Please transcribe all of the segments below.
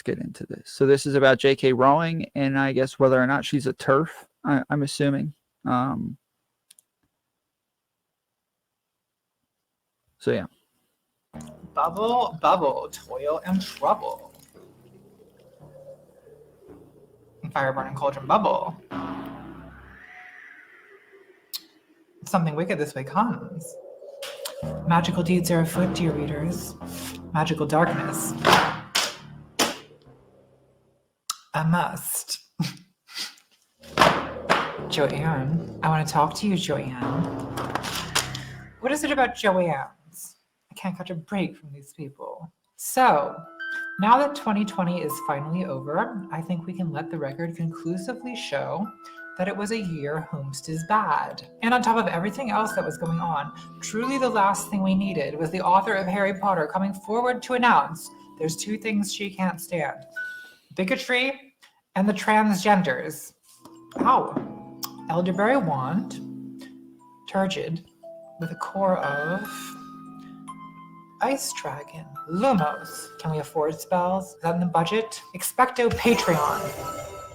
let's get into this. So this is about JK Rowling, and I guess whether or not she's a terf, I'm assuming. So yeah. Bubble, bubble, toil and trouble. Fire burning cauldron bubble. Something wicked this way comes. Magical deeds are afoot, dear readers. Magical darkness. A must. Joanne, I want to talk to you, Joanne. What is it about Joanne's? I can't catch a break from these people. So, now that 2020 is finally over, I think we can let the record conclusively show that it was a year whomst is bad. And on top of everything else that was going on, truly the last thing we needed was the author of Harry Potter coming forward to announce there's two things she can't stand: bigotry and the transgenders. Ow. Elderberry wand, turgid, with a core of Ice Dragon, Lumos. Can we afford spells? Is that in the budget? Expecto Patreon.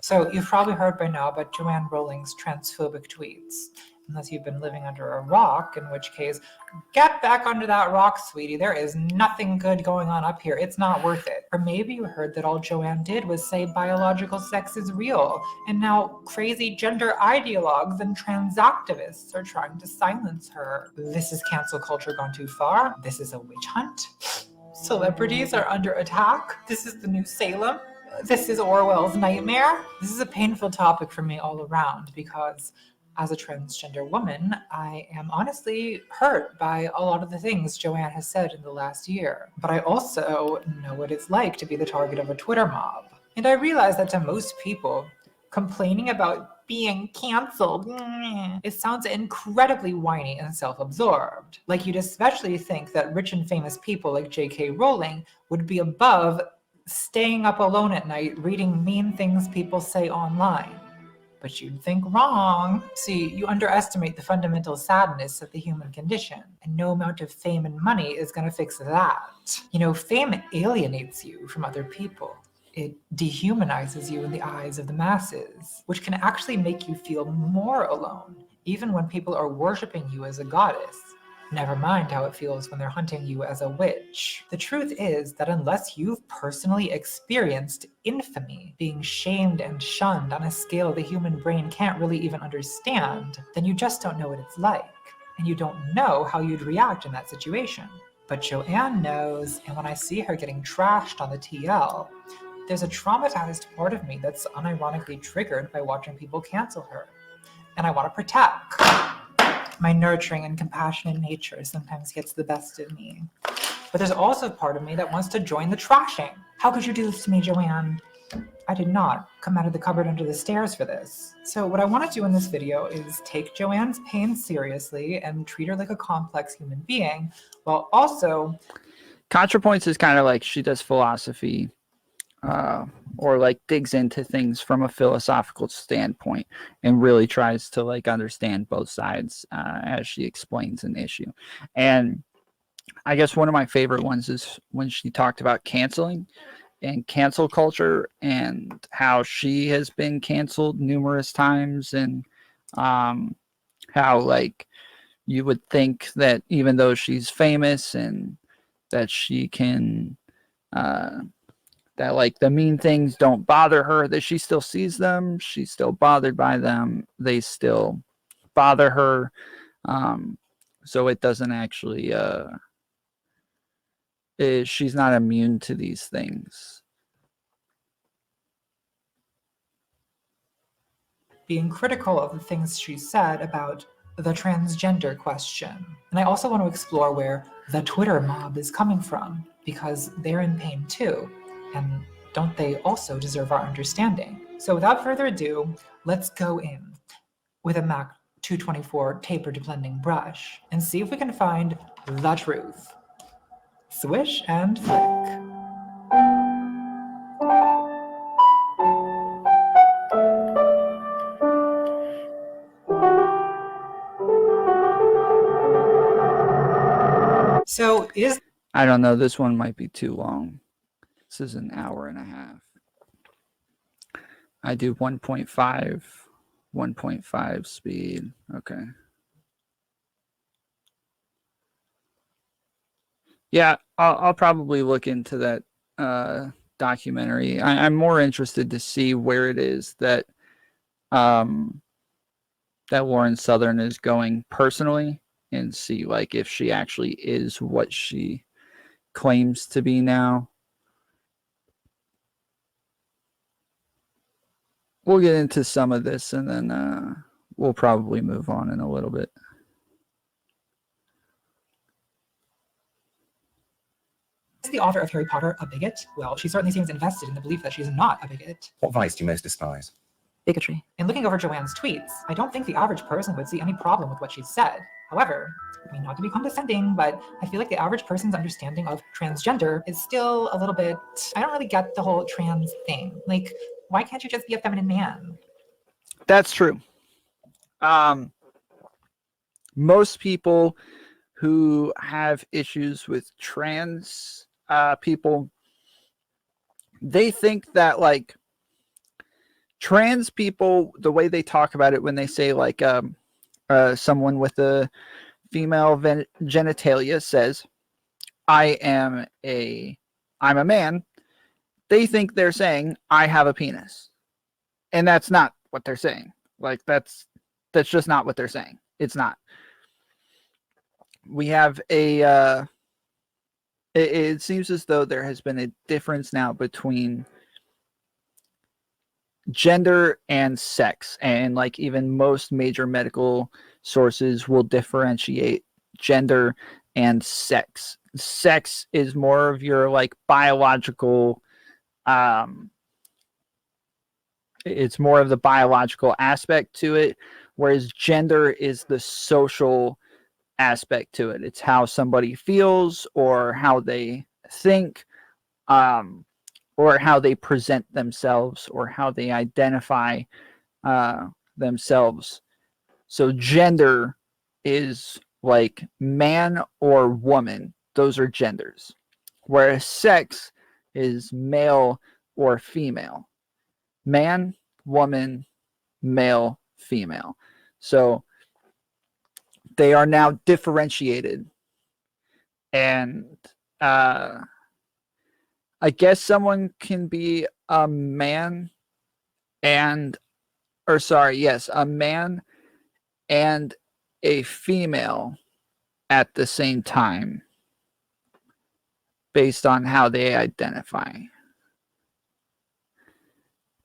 So you've probably heard by now about Joanne Rowling's transphobic tweets. Unless you've been living under a rock, in which case, get back under that rock, sweetie. There is nothing good going on up here. It's not worth it. Or maybe you heard that all Joanne did was say biological sex is real, and now crazy gender ideologues and trans activists are trying to silence her. This is cancel culture gone too far. This is a witch hunt. Celebrities are under attack. This is the new Salem. This is Orwell's nightmare. This is a painful topic for me all around because as a transgender woman, I am honestly hurt by a lot of the things Joanne has said in the last year. But I also know what it's like to be the target of a Twitter mob. And I realize that to most people, complaining about being canceled, it sounds incredibly whiny and self-absorbed. Like you'd especially think that rich and famous people like JK Rowling would be above staying up alone at night reading mean things people say online. But you'd think wrong. See, you underestimate the fundamental sadness of the human condition, and no amount of fame and money is going to fix that. You know, fame alienates you from other people. It dehumanizes you in the eyes of the masses, which can actually make you feel more alone, even when people are worshiping you as a goddess. Never mind how it feels when they're hunting you as a witch. The truth is that unless you've personally experienced infamy, being shamed and shunned on a scale the human brain can't really even understand, then you just don't know what it's like, and you don't know how you'd react in that situation. But Joanne knows, and when I see her getting trashed on the TL, there's a traumatized part of me that's unironically triggered by watching people cancel her. And I want to protect. My nurturing and compassionate nature sometimes gets the best of me. But there's also a part of me that wants to join the trashing. How could you do this to me, Joanne? I did not come out of the cupboard under the stairs for this. So what I want to do in this video is take Joanne's pain seriously and treat her like a complex human being, while also... Contrapoints is kind of like she does philosophy, or like digs into things from a philosophical standpoint and really tries to like understand both sides as she explains an issue. And I guess one of my favorite ones is when she talked about canceling and cancel culture and how she has been canceled numerous times, and how like you would think that even though she's famous and that she can that like the mean things don't bother her, that she still sees them, she's still bothered by them, they still bother her. So it doesn't actually she's not immune to these things. Being critical of the things she said about the transgender question. And I also want to explore where the Twitter mob is coming from, because they're in pain too. And don't they also deserve our understanding? So without further ado, let's go in with a MAC 224 tapered blending brush and see if we can find the truth. Swish and flick. So I don't know, this one might be too long. This is an hour and a half. I do 1.5 speed. Okay. Yeah, I'll probably look into that documentary. I'm more interested to see where it is that that Lauren Southern is going personally, and see like if she actually is what she claims to be now. We'll get into some of this, and then we'll probably move on in a little bit. Is the author of Harry Potter a bigot? Well, she certainly seems invested in the belief that she's not a bigot. What vice do you most despise? Bigotry. In looking over Joanne's tweets, I don't think the average person would see any problem with what she's said. However, I mean, not to be condescending, but I feel like the average person's understanding of transgender is still a little bit, I don't really get the whole trans thing. Like, why can't you just be a feminine man? That's true. Most people who have issues with trans people, they think that like trans people, the way they talk about it when they say like someone with a female genitalia says, I'm a man, they think they're saying I have a penis. And that's not what they're saying. Like that's just not what they're saying. It's not. We have a it seems as though there has been a difference now between gender and sex, and like even most major medical sources will differentiate gender and sex. Sex is more of your like biological it's more of the biological aspect to it, whereas gender is the social aspect to it. It's how somebody feels, or how they think, or how they present themselves, or how they identify themselves. So gender is like man or woman. Those are genders. Whereas sex is male or female. Man, woman, male, female. So they are now differentiated. And I guess someone can be a man and, or sorry, yes, a man and a female at the same time based on how they identify.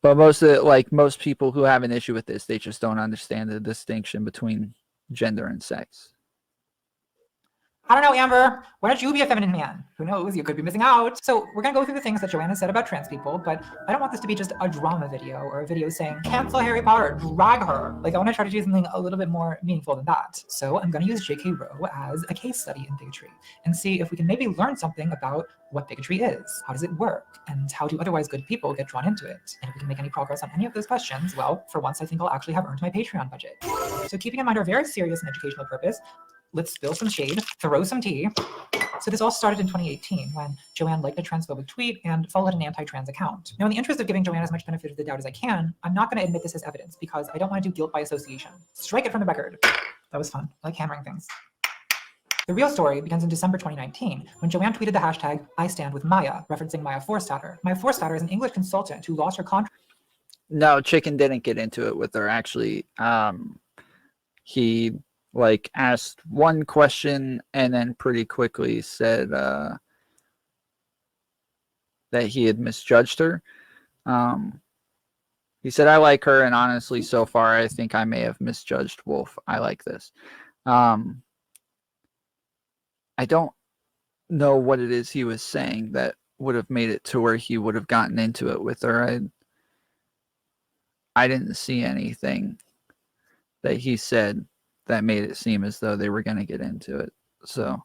But most people who have an issue with this, they just don't understand the distinction between gender and sex. I don't know, Amber. Why don't you be a feminine man? Who knows? You could be missing out. So we're gonna go through the things that Joanna said about trans people, but I don't want this to be just a drama video or a video saying, cancel Harry Potter, drag her. Like, I want to try to do something a little bit more meaningful than that. So I'm gonna use JK Row as a case study in bigotry and see if we can maybe learn something about what bigotry is, how does it work, and how do otherwise good people get drawn into it. And if we can make any progress on any of those questions, well, for once I think I'll actually have earned my Patreon budget. So keeping in mind our very serious and educational purpose, let's spill some shade, throw some tea. So this all started in 2018 when Joanne liked a transphobic tweet and followed an anti-trans account. Now, in the interest of giving Joanne as much benefit of the doubt as I can, I'm not going to admit this as evidence because I don't want to do guilt by association. Strike it from the record. That was fun. I like hammering things. The real story begins in December 2019 when Joanne tweeted the hashtag #IStandWithMaya, referencing Maya Forstater. Maya Forstater is an English consultant who lost her contract. No, Chicken didn't get into it with her. Actually, he like asked one question and then pretty quickly said that he had misjudged her. He said, I like her, and honestly, so far, I think I may have misjudged Wolf. I like this. I don't know what it is he was saying that would have made it to where he would have gotten into it with her. I didn't see anything that he said that made it seem as though they were going to get into it. So,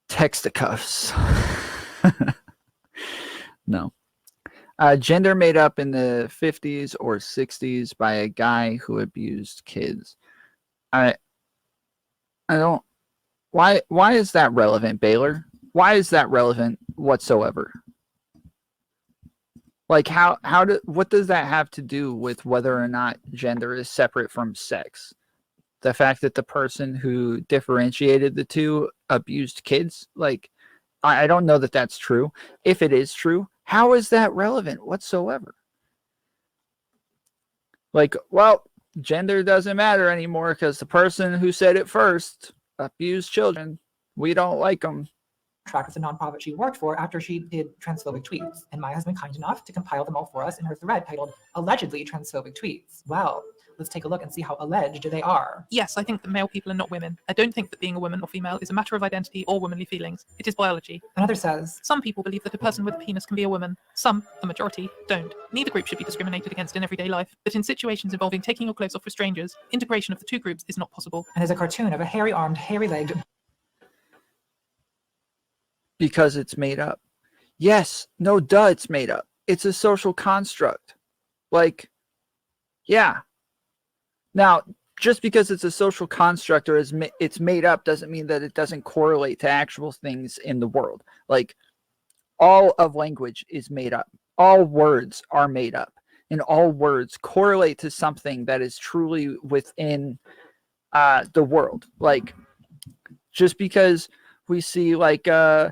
texticuffs. No. Gender made up in the 50s or 60s by a guy who abused kids. I don't. Why is that relevant, Baylor? Why is that relevant whatsoever? Like what does that have to do with whether or not gender is separate from sex? The fact that the person who differentiated the two abused kids, like I don't know that that's true. If it is true, how is that relevant whatsoever? Like, well, gender doesn't matter anymore because the person who said it first abused children. We don't like them. Track with the nonprofit she worked for after she did transphobic tweets, and Maya has been kind enough to compile them all for us in her thread titled Allegedly Transphobic Tweets. Well, let's take a look and see how alleged they are. Yes, I think that male people are not women. I don't think that being a woman or female is a matter of identity or womanly feelings. It is biology. Another says, some people believe that a person with a penis can be a woman. Some, the majority, don't. Neither group should be discriminated against in everyday life, but in situations involving taking your clothes off for strangers, integration of the two groups is not possible. And there's a cartoon of a hairy-armed, hairy-legged... Because it's made up. Yes, no, duh, it's made up. It's a social construct. Like, yeah. Now, just because it's a social construct or it's made up doesn't mean that it doesn't correlate to actual things in the world. Like, all of language is made up. All words are made up. And all words correlate to something that is truly within the world. Like, just because we see, like, a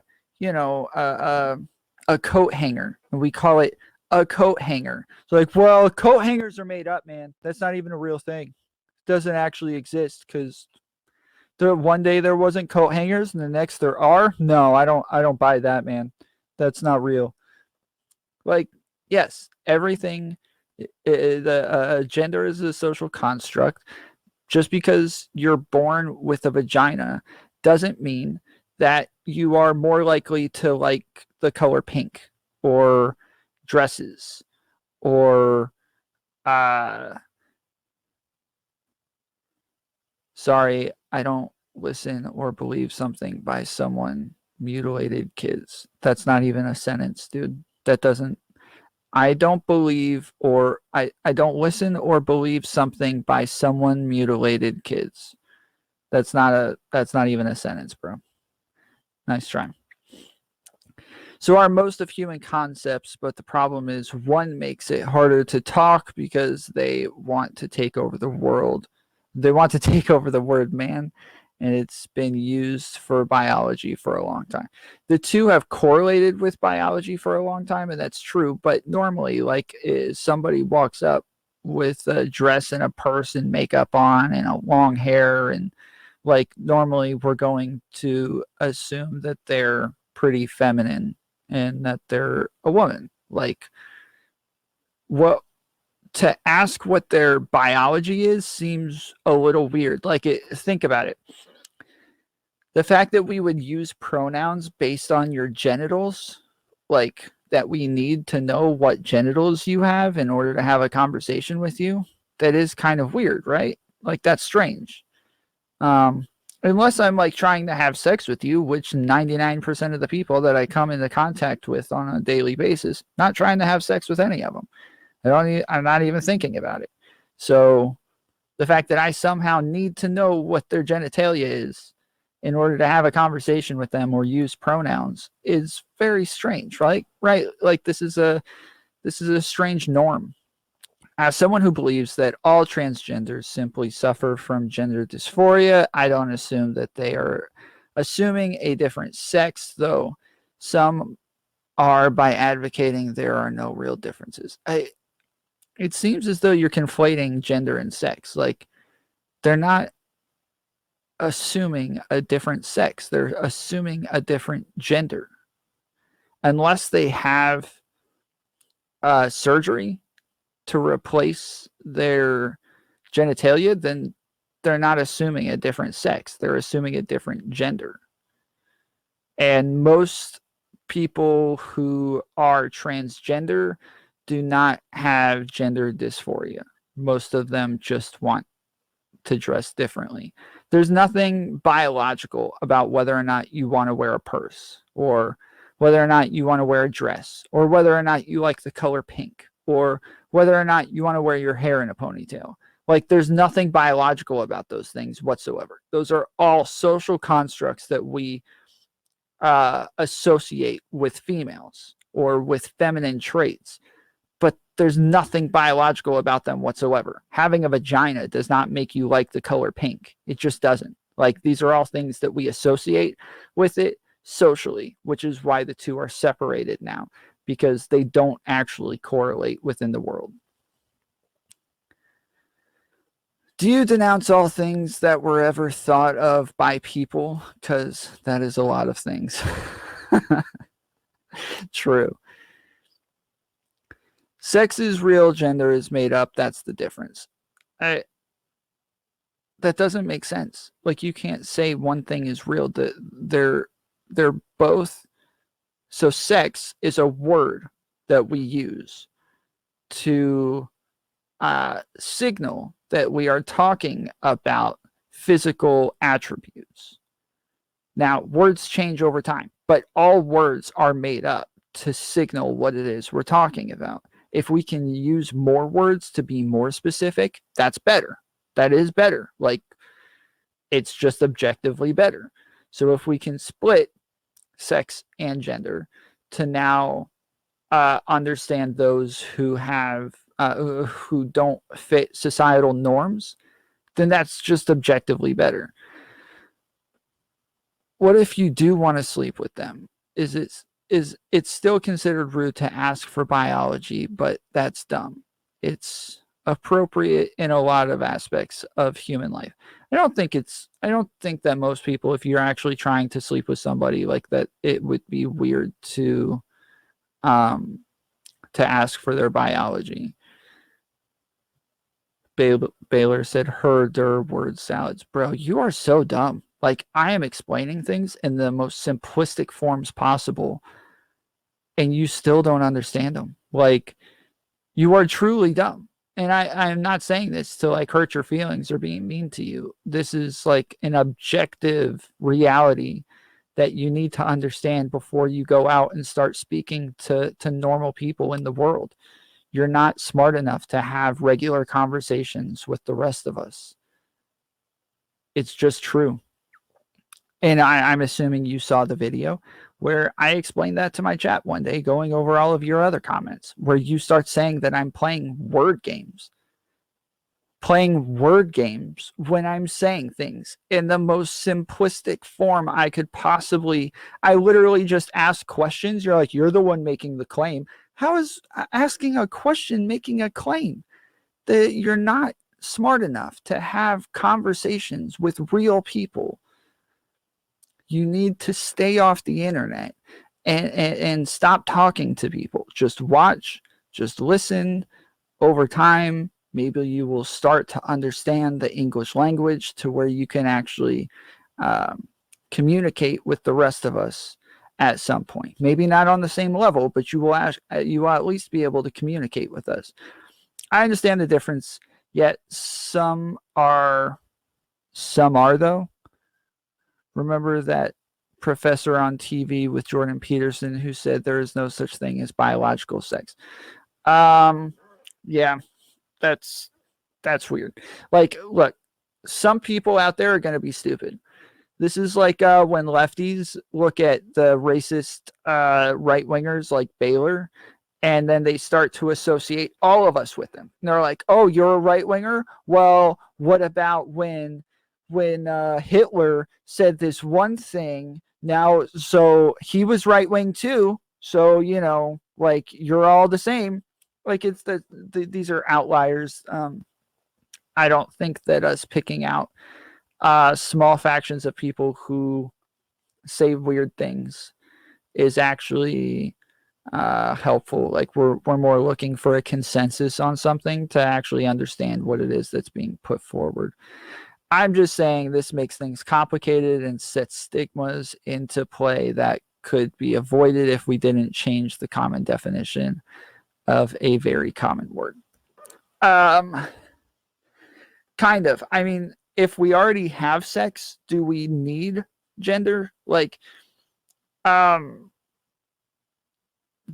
coat hanger, and we call it a coat hanger. So like, well, coat hangers are made up, man. That's not even a real thing. It doesn't actually exist because one day there wasn't coat hangers and the next there are. No, I don't buy that, man. That's not real. Like, yes, everything, gender is a social construct. Just because you're born with a vagina doesn't mean that you are more likely to like the color pink or dresses or sorry, I don't listen or believe something by someone mutilated kids. That's not even a sentence, dude. That doesn't I don't believe or I don't listen or believe something by someone mutilated kids. That's not even a sentence, bro. Nice try. So are most of human concepts, but the problem is one makes it harder to talk because they want to take over the world. They want to take over the word man, and it's been used for biology for a long time. The two have correlated with biology for a long time, and that's true. But normally, like, somebody walks up with a dress and a purse and makeup on and a long hair, and like normally we're going to assume that they're pretty feminine and that they're a woman. Like, what to ask what their biology is seems a little weird. Like, think about it. The fact that we would use pronouns based on your genitals, like that we need to know what genitals you have in order to have a conversation with you, that is kind of weird, right? Like, that's strange. Unless I'm like trying to have sex with you, which 99% of the people that I come into contact with on a daily basis, not trying to have sex with any of them. I'm not even thinking about it. So the fact that I somehow need to know what their genitalia is in order to have a conversation with them or use pronouns is very strange, right? Right? Like, this is a strange norm. As someone who believes that all transgenders simply suffer from gender dysphoria, I don't assume that they are assuming a different sex, though some are by advocating there are no real differences. It seems as though you're conflating gender and sex. Like, they're not assuming a different sex. They're assuming a different gender. Unless they have surgery to replace their genitalia, then they're not assuming a different sex. They're assuming a different gender. And most people who are transgender do not have gender dysphoria. Most of them just want to dress differently. There's nothing biological about whether or not you want to wear a purse, or whether or not you want to wear a dress, or whether or not you like the color pink, or whether or not you want to wear your hair in a ponytail. Like, there's nothing biological about those things whatsoever. Those are all social constructs that we associate with females or with feminine traits. there's nothing biological about them whatsoever. Having a vagina does not make you like the color pink. It just doesn't. Like, these are all things that we associate with it socially, which is why the two are separated now, because they don't actually correlate within the world. Do you denounce all things that were ever thought of by people? Because that is a lot of things. True. Sex is real, gender is made up. That's the difference. That doesn't make sense. Like, you can't say one thing is real. They're both. So sex is a word that we use to signal that we are talking about physical attributes. Now, words change over time, but all words are made up to signal what it is we're talking about. If we can use more words to be more specific, that's better. That is better. Like, it's just objectively better. So if we can split sex and gender to now understand those who have who don't fit societal norms, then that's just objectively better. What if you do want to sleep with them? Is it's still considered rude to ask for biology, but that's dumb. It's appropriate in a lot of aspects of human life. I don't think that most people, if you're actually trying to sleep with somebody like that, it would be weird to ask for their biology. Baylor said, her word salads. Bro, you are so dumb. Like, I am explaining things in the most simplistic forms possible, and you still don't understand them. Like, you are truly dumb. And I'm not saying this to like hurt your feelings or being mean to you. This is like an objective reality that you need to understand before you go out and start speaking to normal people in the world. You're not smart enough to have regular conversations with the rest of us. It's just true. And I'm assuming you saw the video where I explained that to my chat one day, going over all of your other comments, where you start saying that I'm playing word games. Playing word games when I'm saying things in the most simplistic form I could possibly. I literally just ask questions. You're like, you're the one making the claim. How is asking a question making a claim? That you're not smart enough to have conversations with real people. You need to stay off the internet and stop talking to people. Just watch, just listen. Over time, maybe you will start to understand the English language to where you can actually communicate with the rest of us at some point. Maybe not on the same level, but you will at least be able to communicate with us. I understand the difference, yet some are though. Remember that professor on TV with Jordan Peterson who said there is no such thing as biological sex. Yeah, that's weird. Like, look, some people out there are going to be stupid. This is like when lefties look at the racist right-wingers like Baylor, and then they start to associate all of us with them. And they're like, oh, you're a right-winger? Well, what about when Hitler said this one thing? Now, so he was right-wing too. So, like, you're all the same. Like, it's these are outliers. I don't think that us picking out small factions of people who say weird things is actually helpful. Like, we're more looking for a consensus on something to actually understand what it is that's being put forward. I'm just saying this makes things complicated and sets stigmas into play that could be avoided if we didn't change the common definition of a very common word. Kind of. I mean, if we already have sex, do we need gender? Like, do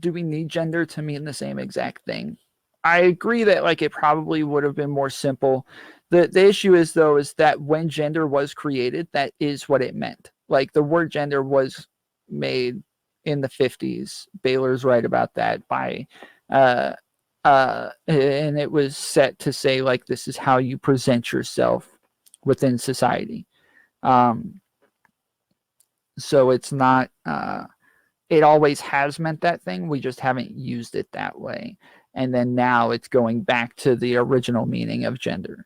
we need gender to mean the same exact thing? I agree that like it probably would have been more simple. The issue is though is that when gender was created, that is what it meant. Like, the word gender was made in the 50s. Baylor's right about that, by and it was set to say like this is how you present yourself within society. So it's not it always has meant that thing, we just haven't used it that way, and then now it's going back to the original meaning of gender.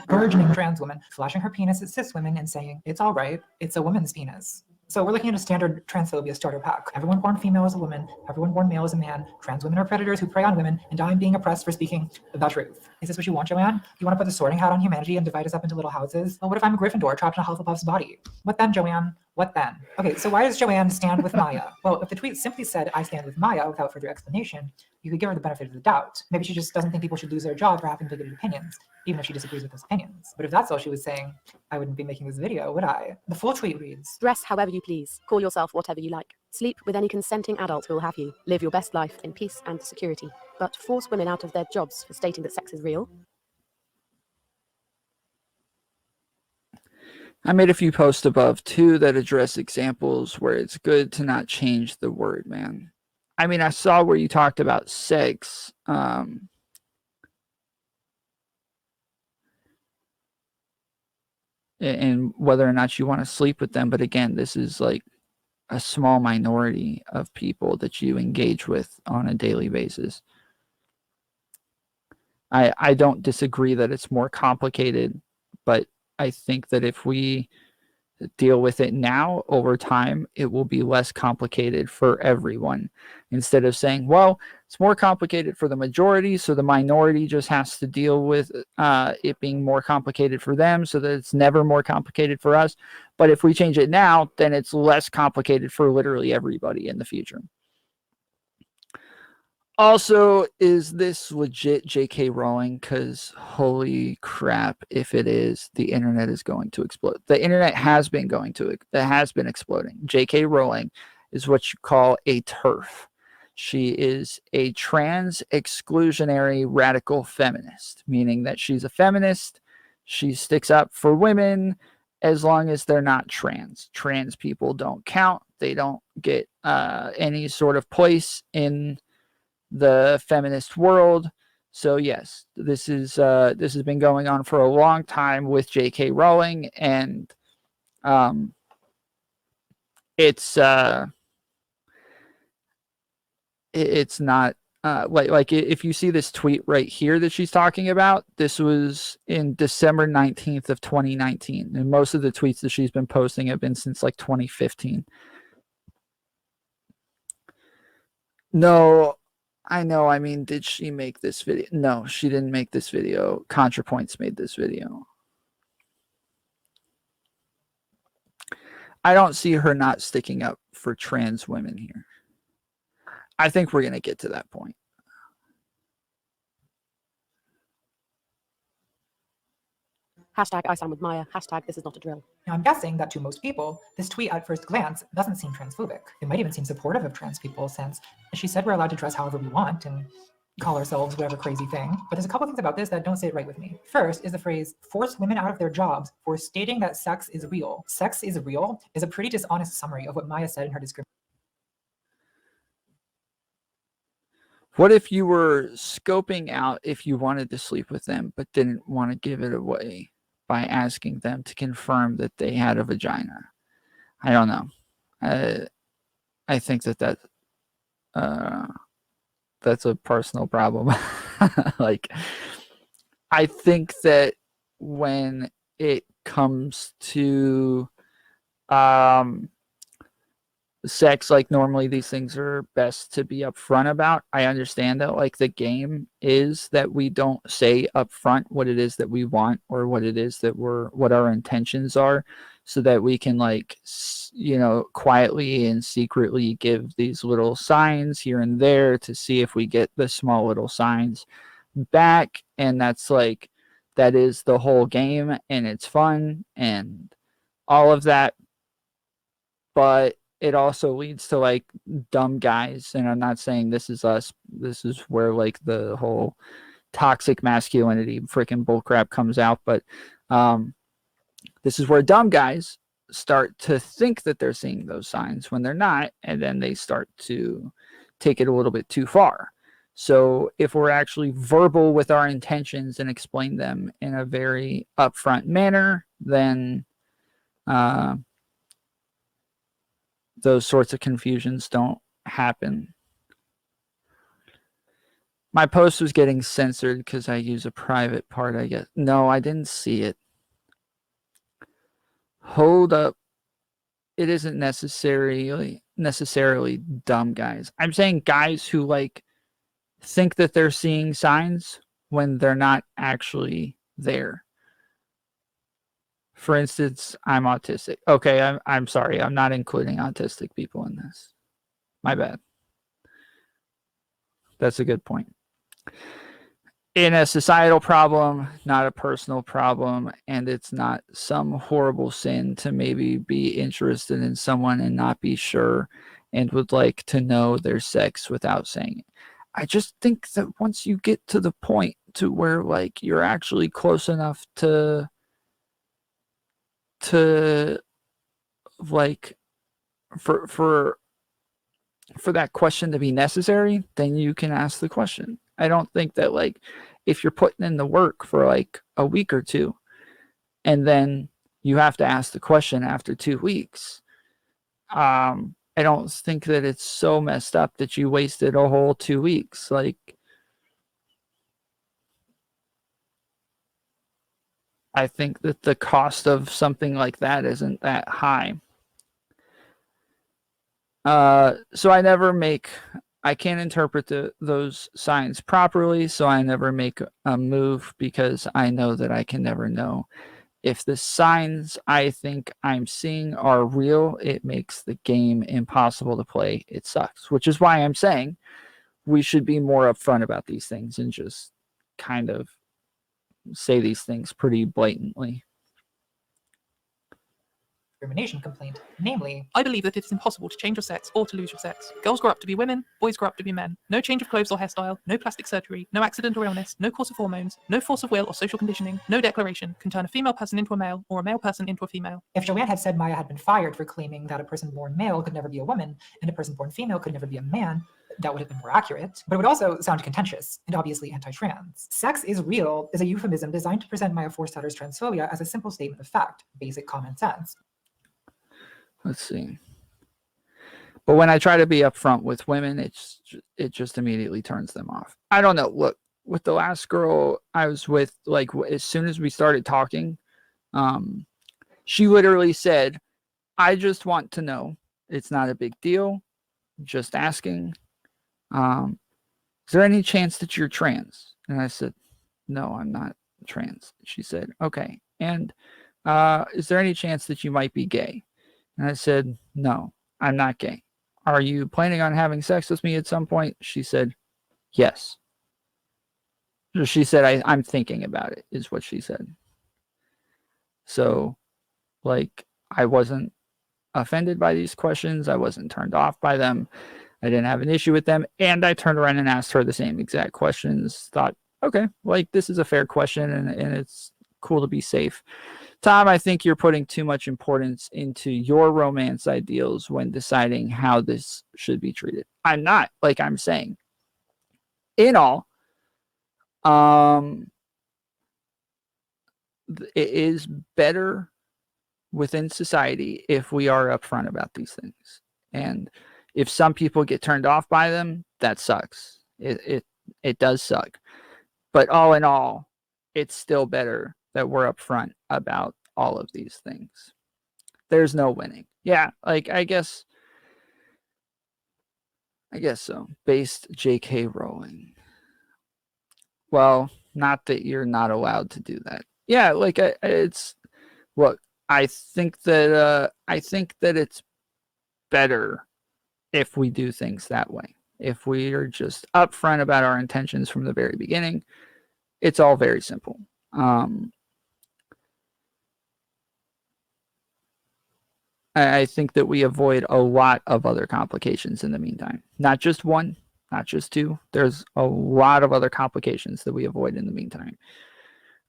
Burgeoning trans woman flashing her penis at cis women and saying, it's all right, it's a woman's penis. So we're looking at a standard transphobia starter pack. Everyone born female is a woman, everyone born male is a man, trans women are predators who prey on women, and I'm being oppressed for speaking the truth. Is this what you want, Joanne? You want to put the sorting hat on humanity and divide us up into little houses? Well, what if I'm a Gryffindor trapped in a Hufflepuff's body? What then, Joanne? What then? Okay, so why does Joanne stand with Maya? Well, if the tweet simply said, I stand with Maya without further explanation, you could give her the benefit of the doubt. Maybe she just doesn't think people should lose their job for having bigoted opinions, even if she disagrees with those opinions. But if that's all she was saying, I wouldn't be making this video, would I? The full tweet reads, Dress however you please. Call yourself whatever you like. Sleep with any consenting adult who will have you. Live your best life in peace and security. But force women out of their jobs for stating that sex is real? I made a few posts above too that address examples where it's good to not change the word, man. I mean, I saw where you talked about sex. And whether or not you want to sleep with them. But again, this is like a small minority of people that you engage with on a daily basis. I don't disagree that it's more complicated, but I think that if we deal with it now, over time, it will be less complicated for everyone. Instead of saying, well, it's more complicated for the majority, so the minority just has to deal with it being more complicated for them so that it's never more complicated for us. But if we change it now, then it's less complicated for literally everybody in the future. Also, is this legit JK Rowling? Because holy crap, if it is, the internet is going to explode. The internet has been exploding. JK Rowling is what you call a terf. She is a trans exclusionary radical feminist, meaning that she's a feminist. She sticks up for women as long as they're not trans. Trans people don't count. They don't get any sort of place in the feminist world. So yes, this has been going on for a long time with JK Rowling, and it's not like if you see this tweet right here that she's talking about, this was in December 19th of 2019, and most of the tweets that she's been posting have been since like 2015. No, I know. I mean, did she make this video? No, she didn't make this video. Contrapoints made this video. I don't see her not sticking up for trans women here. I think we're going to get to that point. Hashtag I stand with Maya. Hashtag this is not a drill. Now, I'm guessing that to most people, this tweet at first glance doesn't seem transphobic. It might even seem supportive of trans people, since she said we're allowed to dress however we want and call ourselves whatever crazy thing. But there's a couple things about this that don't sit right with me. First is the phrase, force women out of their jobs for stating that sex is real. Sex is real is a pretty dishonest summary of what Maya said in her description. What if you were scoping out if you wanted to sleep with them, but didn't want to give it away by asking them to confirm that they had a vagina? I don't know. I think that's a personal problem. Like, I think that when it comes to sex, like normally these things are best to be upfront about. I understand that like the game is that we don't say upfront what it is that we want or what it is that what our intentions are, so that we can like, you know, quietly and secretly give these little signs here and there to see if we get the small little signs back. And that's like, that is the whole game, and it's fun and all of that. But it also leads to like dumb guys, and I'm not saying this is us. This is where like the whole toxic masculinity freaking bullcrap comes out. But this is where dumb guys start to think that they're seeing those signs when they're not, and then they start to take it a little bit too far. So if we're actually verbal with our intentions and explain them in a very upfront manner, then those sorts of confusions don't happen. My post was getting censored because I use a private part, I guess. No, I didn't see it. Hold up. It isn't necessarily dumb guys. I'm saying guys who like think that they're seeing signs when they're not actually there. For instance, I'm autistic. Okay, I'm sorry. I'm not including autistic people in this. My bad. That's a good point. In a societal problem, not a personal problem, and it's not some horrible sin to maybe be interested in someone and not be sure and would like to know their sex without saying it. I just think that once you get to the point to where like you're actually close enough to like for that question to be necessary, then you can ask the question. I don't think that like if you're putting in the work for like a week or two and then you have to ask the question after 2 weeks, I don't think that it's so messed up that you wasted a whole 2 weeks. Like, I think that the cost of something like that isn't that high. So I can't interpret those signs properly, so I never make a move because I know that I can never know. If the signs I think I'm seeing are real, it makes the game impossible to play. It sucks, which is why I'm saying we should be more upfront about these things and just kind of say these things pretty blatantly. Discrimination complaint, namely, I believe that it is impossible to change your sex or to lose your sex. Girls grow up to be women, boys grow up to be men. No change of clothes or hairstyle, no plastic surgery, no accident or illness, no course of hormones, no force of will or social conditioning, no declaration can turn a female person into a male or a male person into a female. if Joanne had said Maya had been fired for claiming that a person born male could never be a woman and a person born female could never be a man, that would have been more accurate, but it would also sound contentious and obviously anti-trans. Sex is real is a euphemism designed to present Maya Forstadter's transphobia as a simple statement of fact, basic common sense. Let's see. But when I try to be upfront with women, it just immediately turns them off. I don't know. Look, with the last girl I was with, like as soon as we started talking, she literally said, "I just want to know. It's not a big deal. Just asking. Is there any chance that you're trans?" And I said, "No, I'm not trans." She said, "Okay. And is there any chance that you might be gay?" And I said, "No, I'm not gay. Are you planning on having sex with me at some point?" She said, "Yes." She said, I'm thinking about it, is what she said. So, like, I wasn't offended by these questions. I wasn't turned off by them. I didn't have an issue with them. And I turned around and asked her the same exact questions. Thought, okay, like, this is a fair question, and it's cool to be safe. Tom, I think you're putting too much importance into your romance ideals when deciding how this should be treated. I'm not. Like I'm saying, in all, it is better within society if we are upfront about these things. And if some people get turned off by them, that sucks. It does suck. But all in all, it's still better that we're upfront about all of these things. There's no winning. Yeah, like I guess so. Based JK Rowling. Well, not that you're not allowed to do that. Yeah, like it's look, I think that it's better if we do things that way. If we are just upfront about our intentions from the very beginning, it's all very simple. I think that we avoid a lot of other complications in the meantime. Not just one, not just two. There's a lot of other complications that we avoid in the meantime.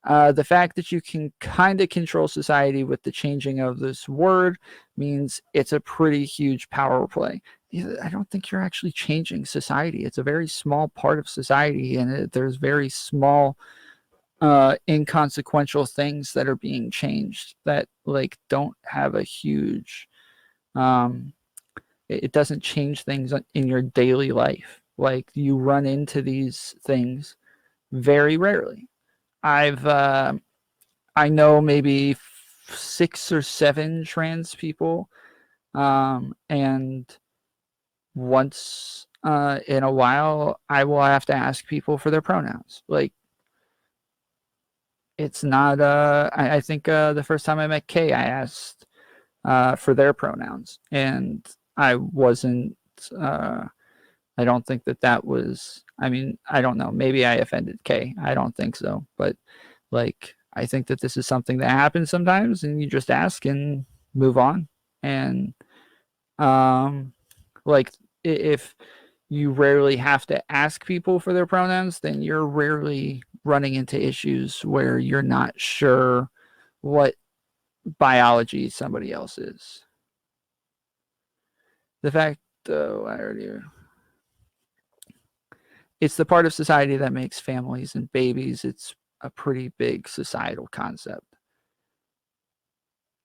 The fact that you can kind of control society with the changing of this word means it's a pretty huge power play. I don't think you're actually changing society. It's a very small part of society, and there's very small, inconsequential things that are being changed that like don't have a huge. It doesn't change things in your daily life. Like you run into these things very rarely. I know maybe 6 or 7 trans people, and once in a while, I will have to ask people for their pronouns. Like, it's not. I think the first time I met Kay, I asked for their pronouns, and I wasn't. I don't think that was. I mean, I don't know. Maybe I offended Kay. I don't think so, but like, I think that this is something that happens sometimes, and you just ask and move on. And like, if you rarely have to ask people for their pronouns, then you're rarely running into issues where you're not sure what biology somebody else is. The fact, though, it's the part of society that makes families and babies. It's a pretty big societal concept.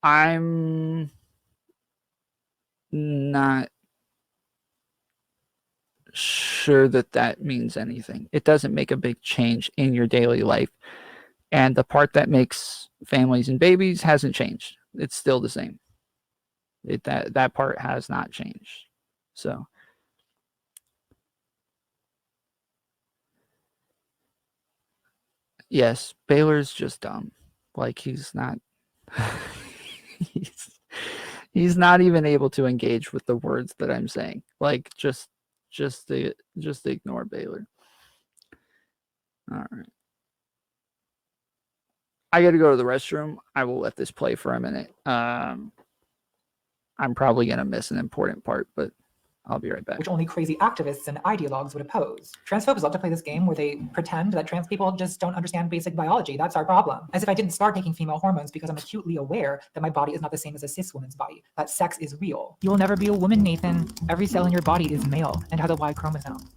I'm not sure that means anything. It doesn't make a big change in your daily life. And the part that makes families and babies hasn't changed. It's still the same. That part has not changed. So yes, Baylor's just dumb. Like he's not he's not even able to engage with the words that I'm saying. Like just ignore Baylor. All right. I got to go to the restroom. I will let this play for a minute. I'm probably going to miss an important part, but I'll be right back. Which only crazy activists and ideologues would oppose. Transphobes love to play this game where they pretend that trans people just don't understand basic biology. That's our problem. As if I didn't start taking female hormones because I'm acutely aware that my body is not the same as a cis woman's body, that sex is real. You will never be a woman, Nathan. Every cell in your body is male and has a Y chromosome.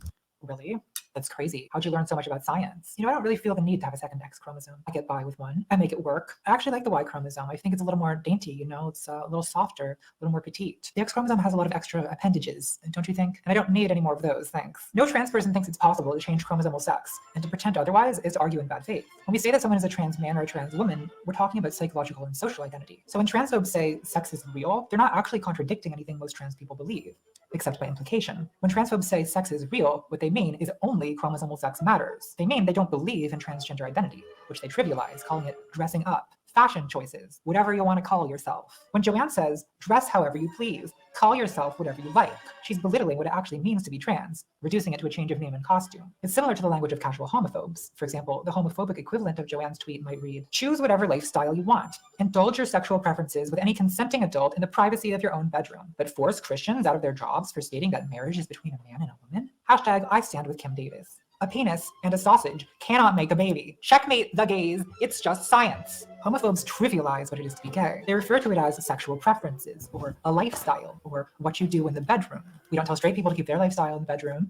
Really? That's crazy. How'd you learn so much about science? I don't really feel the need to have a second X chromosome. I get by with one. I make it work. I actually like the Y chromosome. I think it's a little more dainty, it's a little softer, a little more petite. The X chromosome has a lot of extra appendages, don't you think? And I don't need any more of those, thanks. No trans person thinks it's possible to change chromosomal sex, and to pretend otherwise is to argue in bad faith. When we say that someone is a trans man or a trans woman, we're talking about psychological and social identity. So when transphobes say sex is real, they're not actually contradicting anything most trans people believe, except by implication. When transphobes say sex is real, what they mean is only chromosomal sex matters. They mean they don't believe in transgender identity, which they trivialize, calling it dressing up, fashion choices, whatever you want to call yourself. When Joanne says, dress however you please, call yourself whatever you like, she's belittling what it actually means to be trans, reducing it to a change of name and costume. It's similar to the language of casual homophobes. For example, the homophobic equivalent of Joanne's tweet might read, choose whatever lifestyle you want. Indulge your sexual preferences with any consenting adult in the privacy of your own bedroom. But force Christians out of their jobs for stating that marriage is between a man and a woman? Hashtag I stand with Kim Davis. A penis and a sausage cannot make a baby. Checkmate the gays, it's just science. Homophobes trivialize what it is to be gay. They refer to it as sexual preferences, or a lifestyle, or what you do in the bedroom. We don't tell straight people to keep their lifestyle in the bedroom,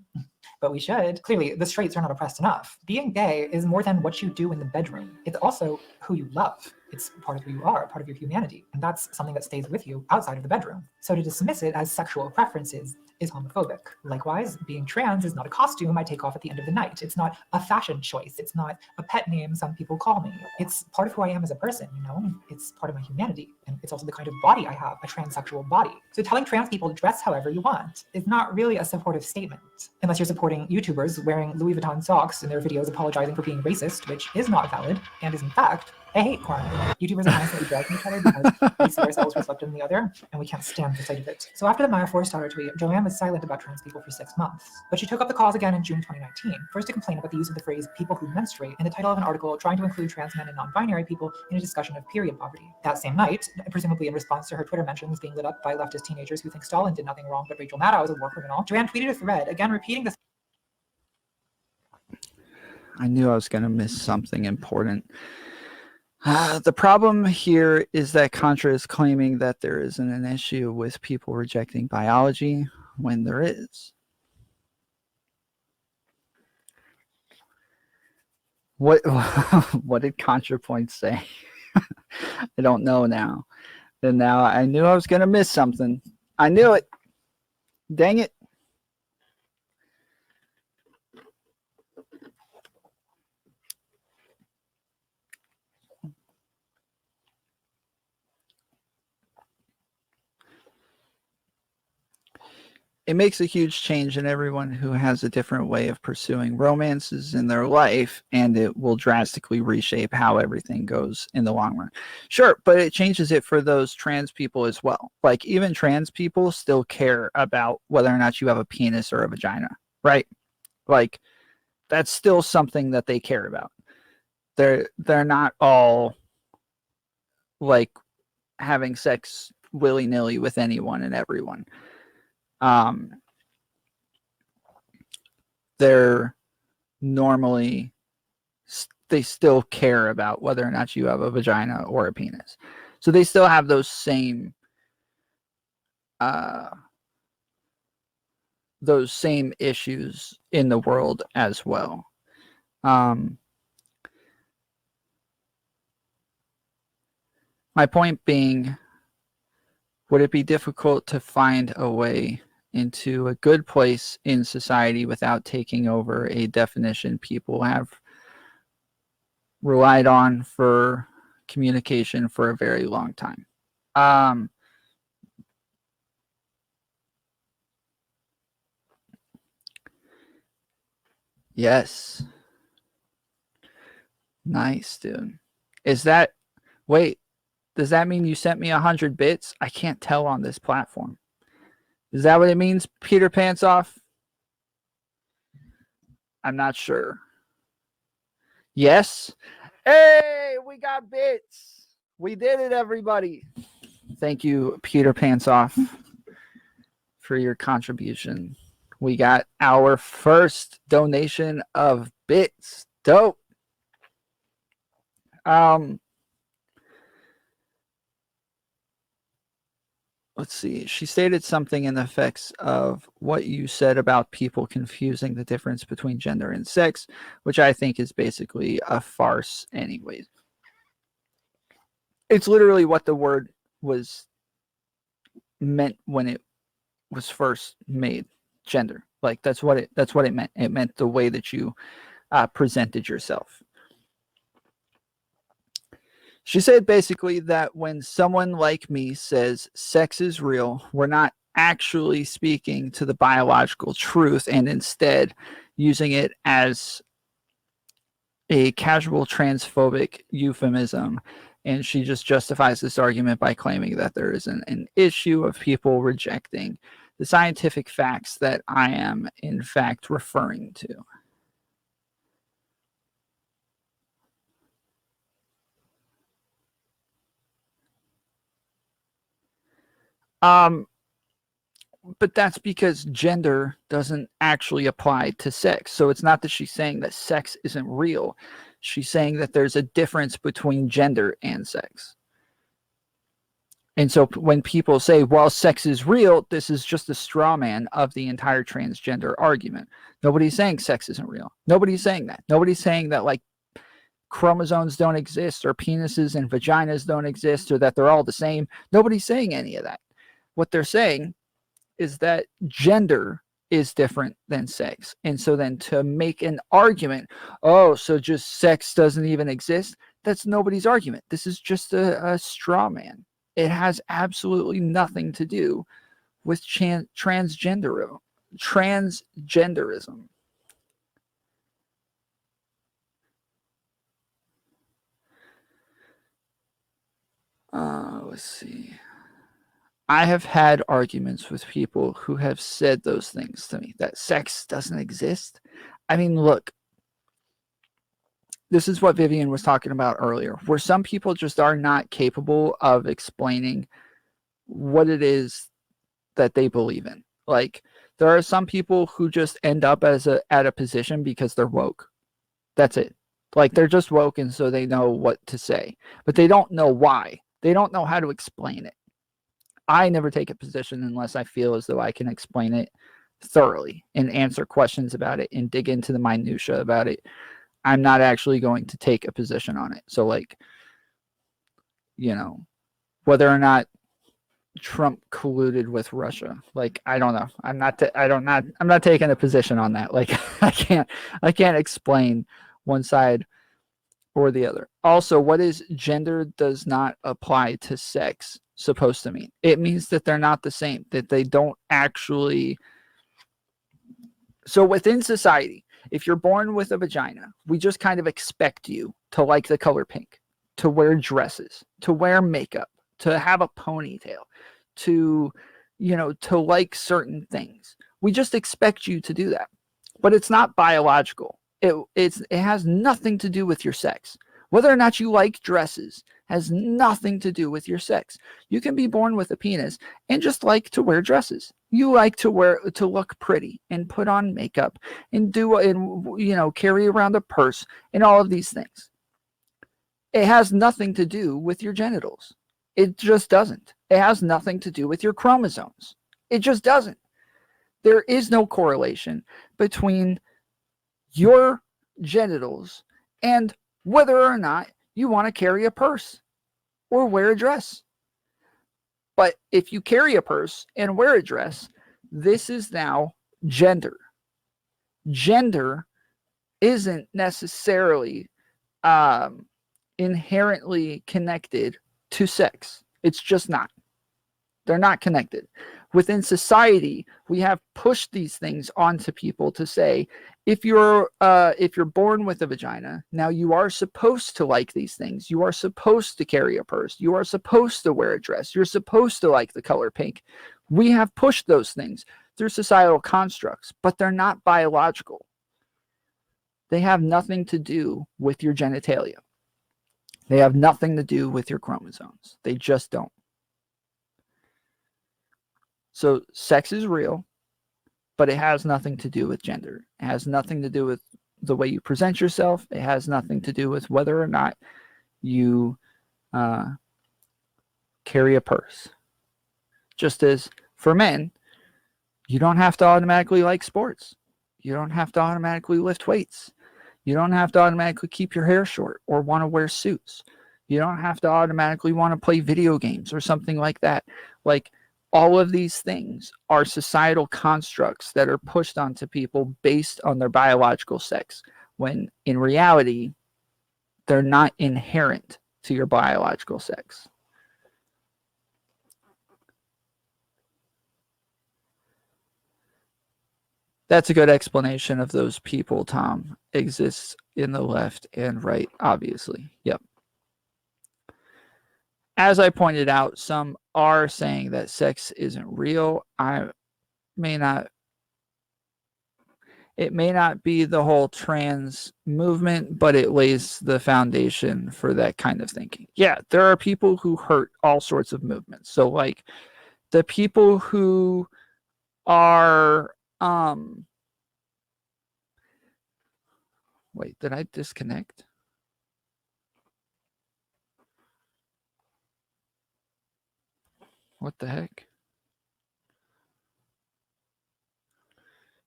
but we should. Clearly, the straights are not oppressed enough. Being gay is more than what you do in the bedroom. It's also who you love. It's part of who you are, part of your humanity, and that's something that stays with you outside of the bedroom. So to dismiss it as sexual preferences is homophobic. Likewise, being trans is not a costume I take off at the end of the night. It's not a fashion choice. It's not a pet name some people call me. It's part of who I am as a person, It's part of my humanity. And it's also the kind of body I have, a transsexual body. So telling trans people to dress however you want is not really a supportive statement. Unless you're supporting YouTubers wearing Louis Vuitton socks in their videos apologizing for being racist, which is not valid, and is in fact a hate crime. YouTubers are constantly dragging each other because we see ourselves reflected in the other, and we can't stand the sight of it. So after the Maya Force-Daughter tweet, Joanne was silent about trans people for 6 months. But she took up the cause again in June 2019, first to complain about the use of the phrase people who menstruate in the title of an article trying to include trans men and non-binary people in a discussion of period poverty. That same night, presumably in response to her Twitter mentions being lit up by leftist teenagers who think Stalin did nothing wrong but Rachel Maddow is a war criminal, Joanne tweeted a thread, again repeating the I knew I was going to miss something important. The problem here is that Contra is claiming that there isn't an issue with people rejecting biology when there is. What what did Contrapoints say? I don't know now. And now I knew I was going to miss something. I knew it. Dang it. It makes a huge change in everyone who has a different way of pursuing romances in their life, and it will drastically reshape how everything goes in the long run. Sure, but it changes it for those trans people as well. Like, even trans people still care about whether or not you have a penis or a vagina, right? Like, that's still something that they care about. They're not all like having sex willy-nilly with anyone and everyone. They're normally, they still care about whether or not you have a vagina or a penis. So they still have those same issues in the world as well. My point being, would it be difficult to find a way into a good place in society without taking over a definition people have relied on for communication for a very long time? Yes. Nice, dude. Is that, wait, does that mean you sent me 100 bits? I can't tell on this platform. Is that what it means, Peter Pantsoff? I'm not sure. Yes. Hey, we got bits. We did it, everybody. Thank you, Peter Pantsoff, for your contribution. We got our first donation of bits. Dope. Let's see. She stated something in the effects of what you said about people confusing the difference between gender and sex, which I think is basically a farce anyways. It's literally what the word was meant when it was first made, gender. Like, that's what it meant. It meant the way that you presented yourself. She said basically that when someone like me says sex is real, we're not actually speaking to the biological truth, and instead using it as a casual transphobic euphemism. And she just justifies this argument by claiming that there isn't an issue of people rejecting the scientific facts that I am, in fact, referring to. But that's because gender doesn't actually apply to sex. So it's not that she's saying that sex isn't real. She's saying that there's a difference between gender and sex. And so when people say, well, sex is real, this is just a straw man of the entire transgender argument. Nobody's saying sex isn't real. Nobody's saying that. Nobody's saying that, like, chromosomes don't exist, or penises and vaginas don't exist, or that they're all the same. Nobody's saying any of that. What they're saying is that gender is different than sex. And so then to make an argument, oh, so just sex doesn't even exist, that's nobody's argument. This is just a straw man. It has absolutely nothing to do with transgenderism. Let's see. I have had arguments with people who have said those things to me, that sex doesn't exist. I mean, look, this is what Vivian was talking about earlier, where some people just are not capable of explaining what it is that they believe in. Like, there are some people who just end up at a position because they're woke. That's it. Like they're just woke, and so they know what to say, but they don't know why. They don't know how to explain it. I never take a position unless I feel as though I can explain it thoroughly and answer questions about it and dig into the minutia about it. I'm not actually going to take a position on it. So like, you know, whether or not Trump colluded with Russia, like I don't know. I'm not taking a position on that. Like I can't explain one side or the other. Also, what is gender does not apply to sex supposed to mean? It means that they're not the same, that they don't actually. So within society, if you're born with a vagina, we just kind of expect you to like the color pink, to wear dresses, to wear makeup, to have a ponytail, to, to like certain things. We just expect you to do that. But it's not biological. It has nothing to do with your sex. Whether or not you like dresses has nothing to do with your sex. You can be born with a penis and just like to wear dresses. You like to look pretty and put on makeup and carry around a purse and all of these things. It has nothing to do with your genitals. It just doesn't. It has nothing to do with your chromosomes. It just doesn't. There is no correlation between your genitals and whether or not you want to carry a purse or wear a dress. But if you carry a purse and wear a dress, this is now gender. Gender isn't necessarily inherently connected to sex. It's just not. They're not connected. Within society, we have pushed these things onto people to say, if you're born with a vagina, now you are supposed to like these things. You are supposed to carry a purse. You are supposed to wear a dress. You're supposed to like the color pink. We have pushed those things through societal constructs, but they're not biological. They have nothing to do with your genitalia. They have nothing to do with your chromosomes. They just don't. So sex is real, but it has nothing to do with gender. It has nothing to do with the way you present yourself. It has nothing to do with whether or not you carry a purse. Just as for men, you don't have to automatically like sports. You don't have to automatically lift weights. You don't have to automatically keep your hair short or want to wear suits. You don't have to automatically want to play video games or something like that. Like, all of these things are societal constructs that are pushed onto people based on their biological sex, when in reality, they're not inherent to your biological sex. That's a good explanation of those people, Tom. Exists in the left and right, obviously. Yep. As I pointed out, some are saying that sex isn't real. It may not be the whole trans movement, but it lays the foundation for that kind of thinking. Yeah, there are people who hurt all sorts of movements. So like the people who are wait, did I disconnect? What the heck?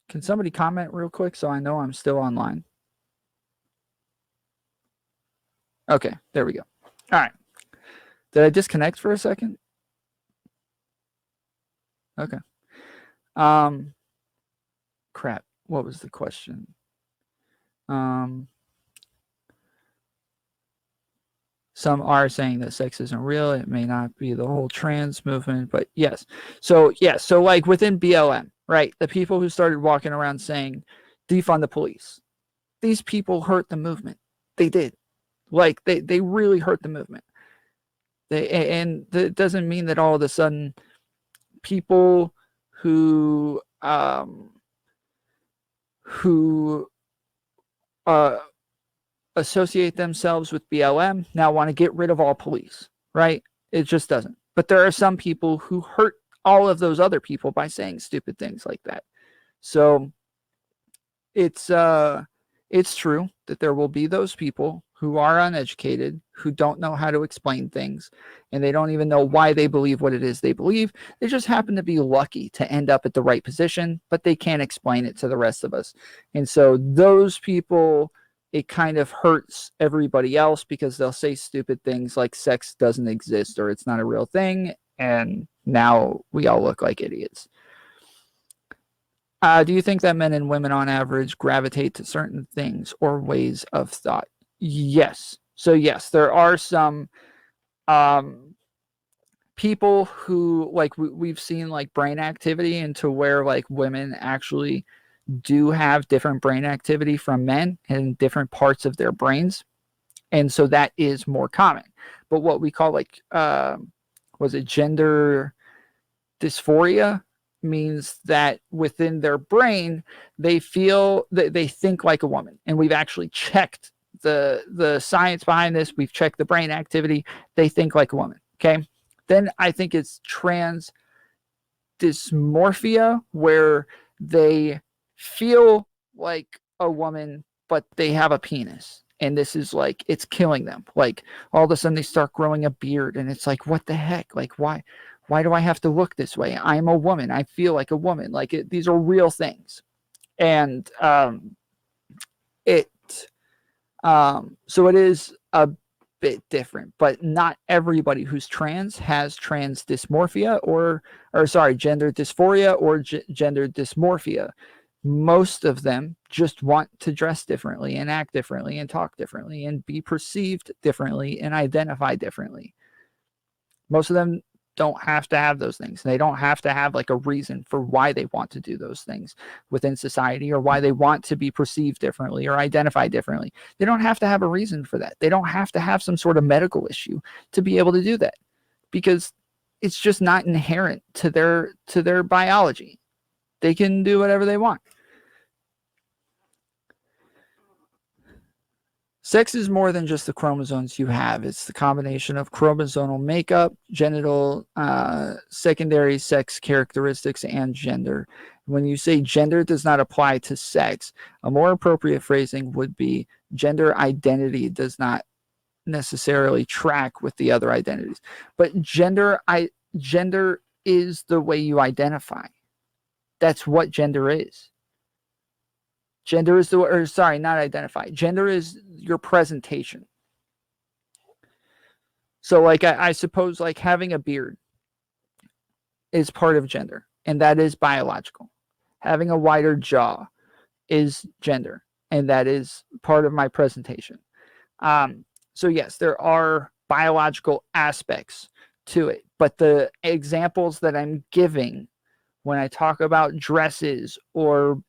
Can somebody comment real quick so I know I'm still online? Okay, there we go. All right. Did I disconnect for a second? Okay. Crap. What was the question? Some are saying that sex isn't real. It may not be the whole trans movement, but yes. So like within BLM, right? The people who started walking around saying, defund the police. These people hurt the movement. They did. Like they really hurt the movement. And that doesn't mean that all of a sudden people who associate themselves with BLM now want to get rid of all police, right? It just doesn't. But there are some people who hurt all of those other people by saying stupid things like that. So it's it's true that there will be those people who are uneducated, who don't know how to explain things, and they don't even know why they believe what it is they believe. They just happen to be lucky to end up at the right position, but they can't explain it to the rest of us. And so those people, it kind of hurts everybody else because they'll say stupid things like sex doesn't exist or it's not a real thing. And now we all look like idiots. Do you think that men and women on average gravitate to certain things or ways of thought? Yes. So yes, there are some people who like we've seen like brain activity into where like women actually do have different brain activity from men in different parts of their brains. And so that is more common. But what we call like was it gender dysphoria means that within their brain they feel that they think like a woman, and we've actually checked the science behind this. We've checked the brain activity. They think like a woman. Okay, then I think it's trans dysmorphia, where they feel like a woman but they have a penis, and this is like it's killing them. Like all of a sudden they start growing a beard, and it's like, what the heck? Like why do I have to look this way? I'm a woman. I feel like a woman. Like these are real things. And so it is a bit different, but not everybody who's trans has trans dysmorphia or sorry, gender dysphoria or gender dysmorphia. Most of them just want to dress differently and act differently and talk differently and be perceived differently and identify differently. Most of them don't have to have those things. They don't have to have like a reason for why they want to do those things within society or why they want to be perceived differently or identify differently. They don't have to have a reason for that. They don't have to have some sort of medical issue to be able to do that, because it's just not inherent to their biology. They can do whatever they want. Sex is more than just the chromosomes you have. It's the combination of chromosomal makeup, genital, secondary sex characteristics, and gender. When you say gender does not apply to sex, a more appropriate phrasing would be gender identity does not necessarily track with the other identities. But gender is the way you identify. That's what gender is. Gender is not identify. Gender is your presentation. So like I suppose like having a beard is part of gender, and that is biological. Having a wider jaw is gender, and that is part of my presentation. So yes, there are biological aspects to it, but the examples that I'm giving when I talk about dresses or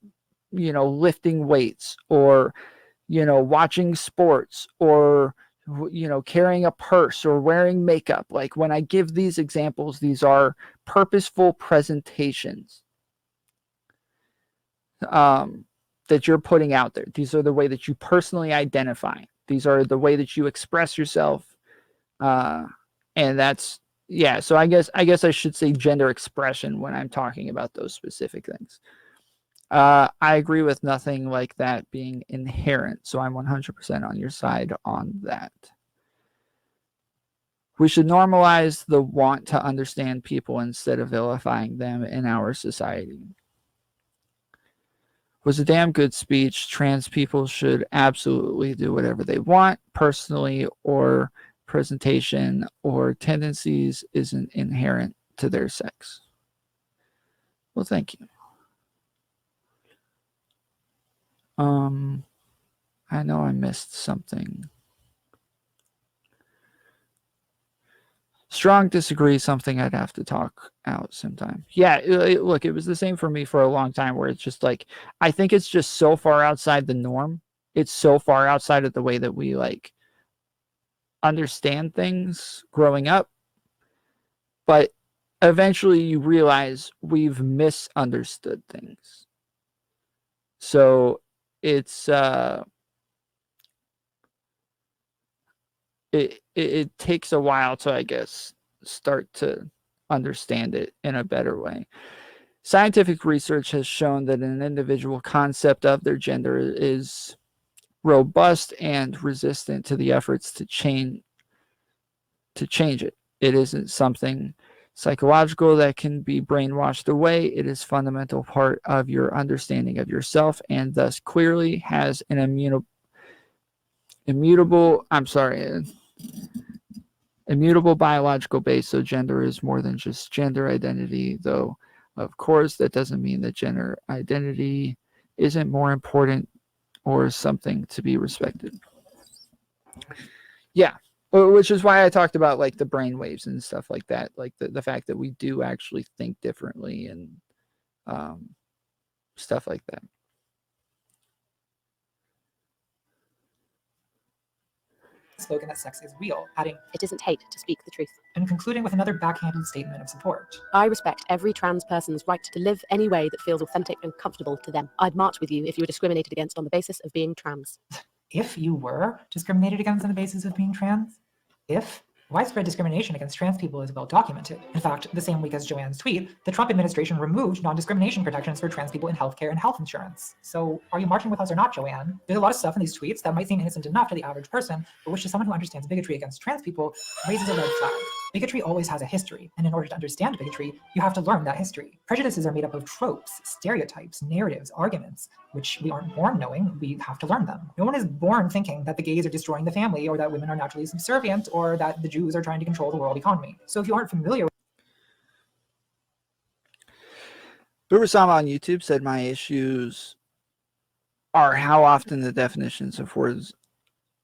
lifting weights or watching sports or carrying a purse or wearing makeup, like when I give these examples, these are purposeful presentations that you're putting out there. These are the way that you personally identify. These are the way that you express yourself, and that's so I guess I should say gender expression when I'm talking about those specific things. I agree with nothing like that being inherent, so I'm 100% on your side on that. We should normalize the want to understand people instead of vilifying them in our society. Was a damn good speech. Trans people should absolutely do whatever they want, personally or presentation or tendencies isn't inherent to their sex. Well, thank you. I know I missed something. Strong disagree, something I'd have to talk out sometime. Yeah, look, it was the same for me for a long time, where it's just like, I think it's just so far outside the norm. It's so far outside of the way that we like understand things growing up. But eventually you realize we've misunderstood things. So it's it takes a while to, I guess, start to understand it in a better way. Scientific research has shown that an individual concept of their gender is robust and resistant to the efforts to change it. It isn't something psychological that can be brainwashed away. It is a fundamental part of your understanding of yourself, and thus clearly has an immutable biological base. So gender is more than just gender identity, though of course that doesn't mean that gender identity isn't more important or something to be respected. Yeah, which is why I talked about like the brain waves and stuff like that, like the fact that we do actually think differently and stuff like that. Slogan that sex is real, adding, It isn't hate to speak the truth. and concluding with another backhanded statement of support. I respect every trans person's right to live any way that feels authentic and comfortable to them. I'd march with you if you were discriminated against on the basis of being trans. If you were discriminated against on the basis of being trans, if widespread discrimination against trans people is well documented. In fact, the same week as Joanne's tweet, the Trump administration removed non-discrimination protections for trans people in healthcare and health insurance. So are you marching with us or not, Joanne? There's a lot of stuff in these tweets that might seem innocent enough to the average person, but which to someone who understands bigotry against trans people raises a red flag. Bigotry always has a history, and in order to understand bigotry, you have to learn that history. Prejudices are made up of tropes, stereotypes, narratives, arguments, which we aren't born knowing, we have to learn them. No one is born thinking that the gays are destroying the family, or that women are naturally subservient, or that the Jews are trying to control the world economy. So if you aren't familiar with Bubersama on YouTube said my issues are how often the definitions of words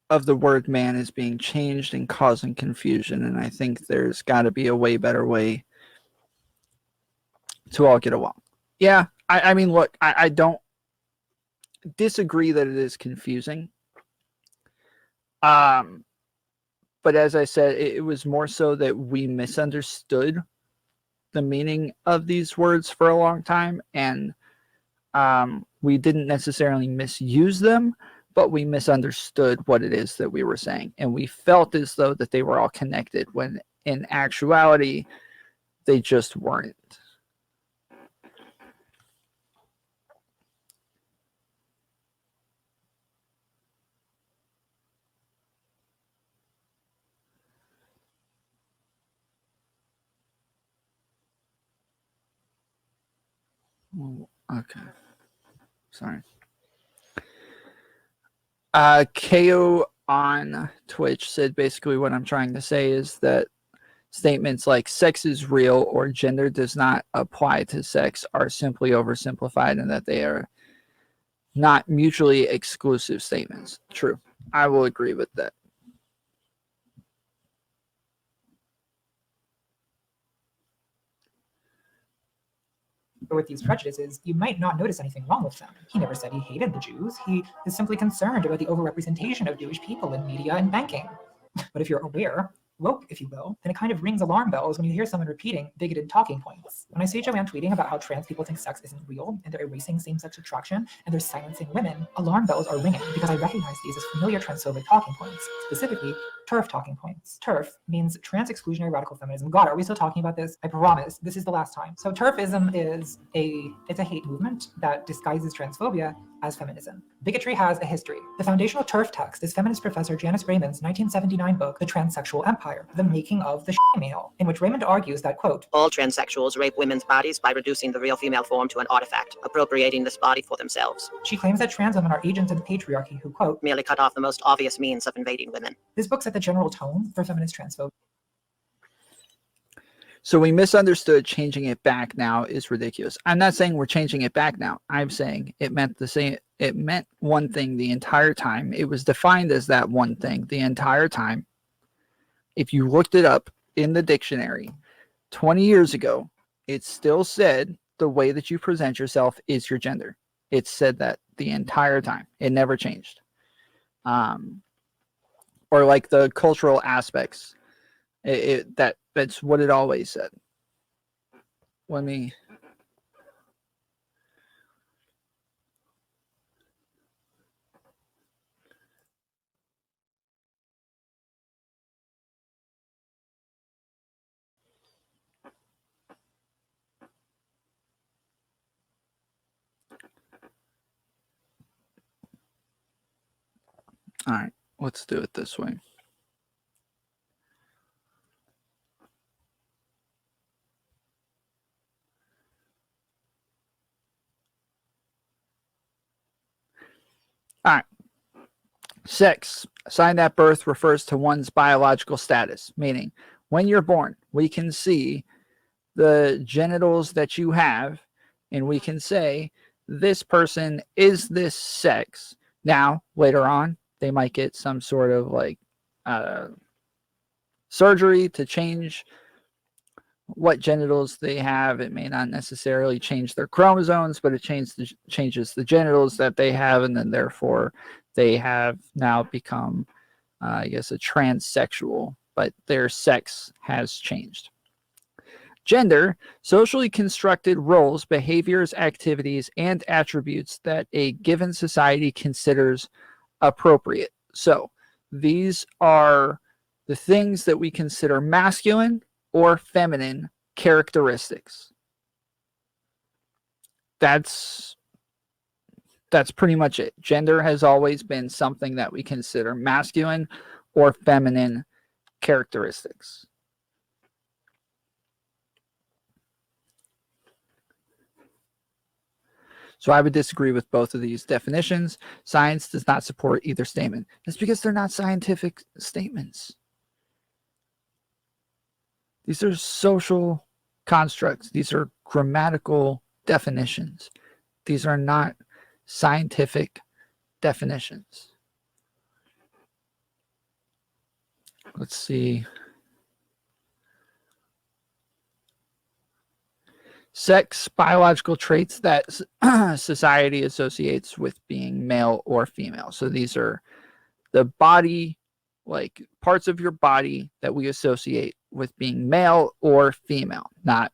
of the word man is being changed and causing confusion, and I think there's got to be a way better way to all get along. Yeah, I mean, look, I don't disagree that it is confusing. But as I said, it was more so that we misunderstood the meaning of these words for a long time, and we didn't necessarily misuse them, but we misunderstood what it is that we were saying, and we felt as though that they were all connected when in actuality they just weren't. Okay, sorry. KO on Twitch said basically what I'm trying to say is that statements like sex is real or gender does not apply to sex are simply oversimplified, and that they are not mutually exclusive statements. True. I will agree with that. with these prejudices, you might not notice anything wrong with them. He never said he hated the Jews. He is simply concerned about the overrepresentation of Jewish people in media and banking. But if you're aware, woke, if you will, then it kind of rings alarm bells when you hear someone repeating bigoted talking points. When I see Joanne tweeting about how trans people think sex isn't real and they're erasing same-sex attraction and they're silencing women, alarm bells are ringing because I recognize these as familiar transphobic talking points, specifically TERF talking points. TERF means trans exclusionary radical feminism. God, are we still talking about this? I promise this is the last time. So TERFism is a hate movement that disguises transphobia as feminism. Bigotry has a history. The foundational TERF text is feminist professor Janice Raymond's 1979 book, The Transsexual Empire, The Making of the Male, in which Raymond argues that, quote, all transsexuals rape women's bodies by reducing the real female form to an artifact, appropriating this body for themselves. She claims that trans women are agents of the patriarchy who, quote, merely cut off the most obvious means of invading women. This book set the general tone for feminist transphobia. So we misunderstood changing it back now is ridiculous. I'm not saying we're changing it back now. I'm saying it meant the same. It meant one thing the entire time. It was defined as that one thing the entire time. If you looked it up in the dictionary 20 years ago, it still said the way that you present yourself is your gender. It said that the entire time. It never changed. Or like the cultural aspects. That's what it always said. Let me. All right, let's do it this way. All right. Sex, assigned at birth, refers to one's biological status, meaning when you're born, we can see the genitals that you have, and we can say this person is this sex. Now, later on, they might get some sort of like surgery to change what genitals they have. It may not necessarily change their chromosomes, but it changes the genitals that they have, and then therefore they have now become, I guess, a transsexual, but their sex has changed. Gender, socially constructed roles, behaviors, activities, and attributes that a given society considers appropriate. So these are the things that we consider masculine or feminine characteristics. That's pretty much it. Gender has always been something that we consider masculine or feminine characteristics. So I would disagree with both of these definitions. Science does not support either statement. That's because they're not scientific statements. These are social constructs. These are grammatical definitions. These are not scientific definitions. Let's see. Sex, biological traits that society associates with being male or female. So these are the body, like parts of your body that we associate with being male or female, not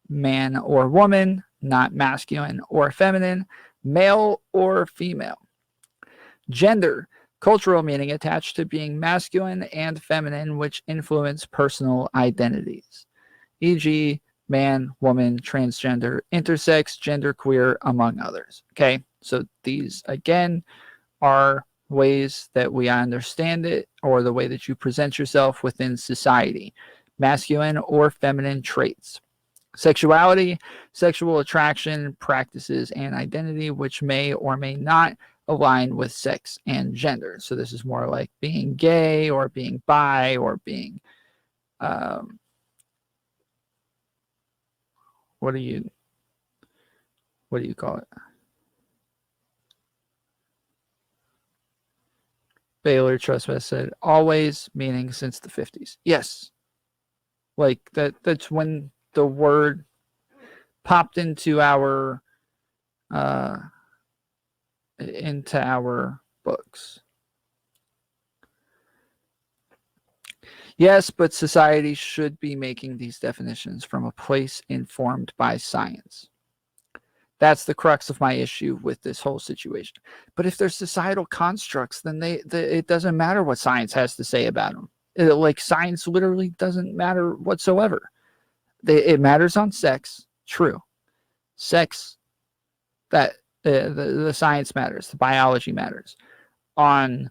man or woman, not masculine or feminine, male or female. Gender, cultural meaning attached to being masculine and feminine, which influence personal identities, e.g., man, woman, transgender, intersex, genderqueer, among others. Okay, so these again are ways that we understand it, or the way that you present yourself within society. Masculine or feminine traits. Sexuality, sexual attraction, practices, and identity, which may or may not align with sex and gender. So this is more like being gay or being bi or being what do you call it? Baylor Trespass said always, meaning since the 50s. Yes. Like that's when the word popped into our books. Yes, but society should be making these definitions from a place informed by science. That's the crux of my issue with this whole situation. But if they're societal constructs, then it doesn't matter what science has to say about them. Like science literally doesn't matter whatsoever. It matters on sex, true. Sex, that the science matters, the biology matters. On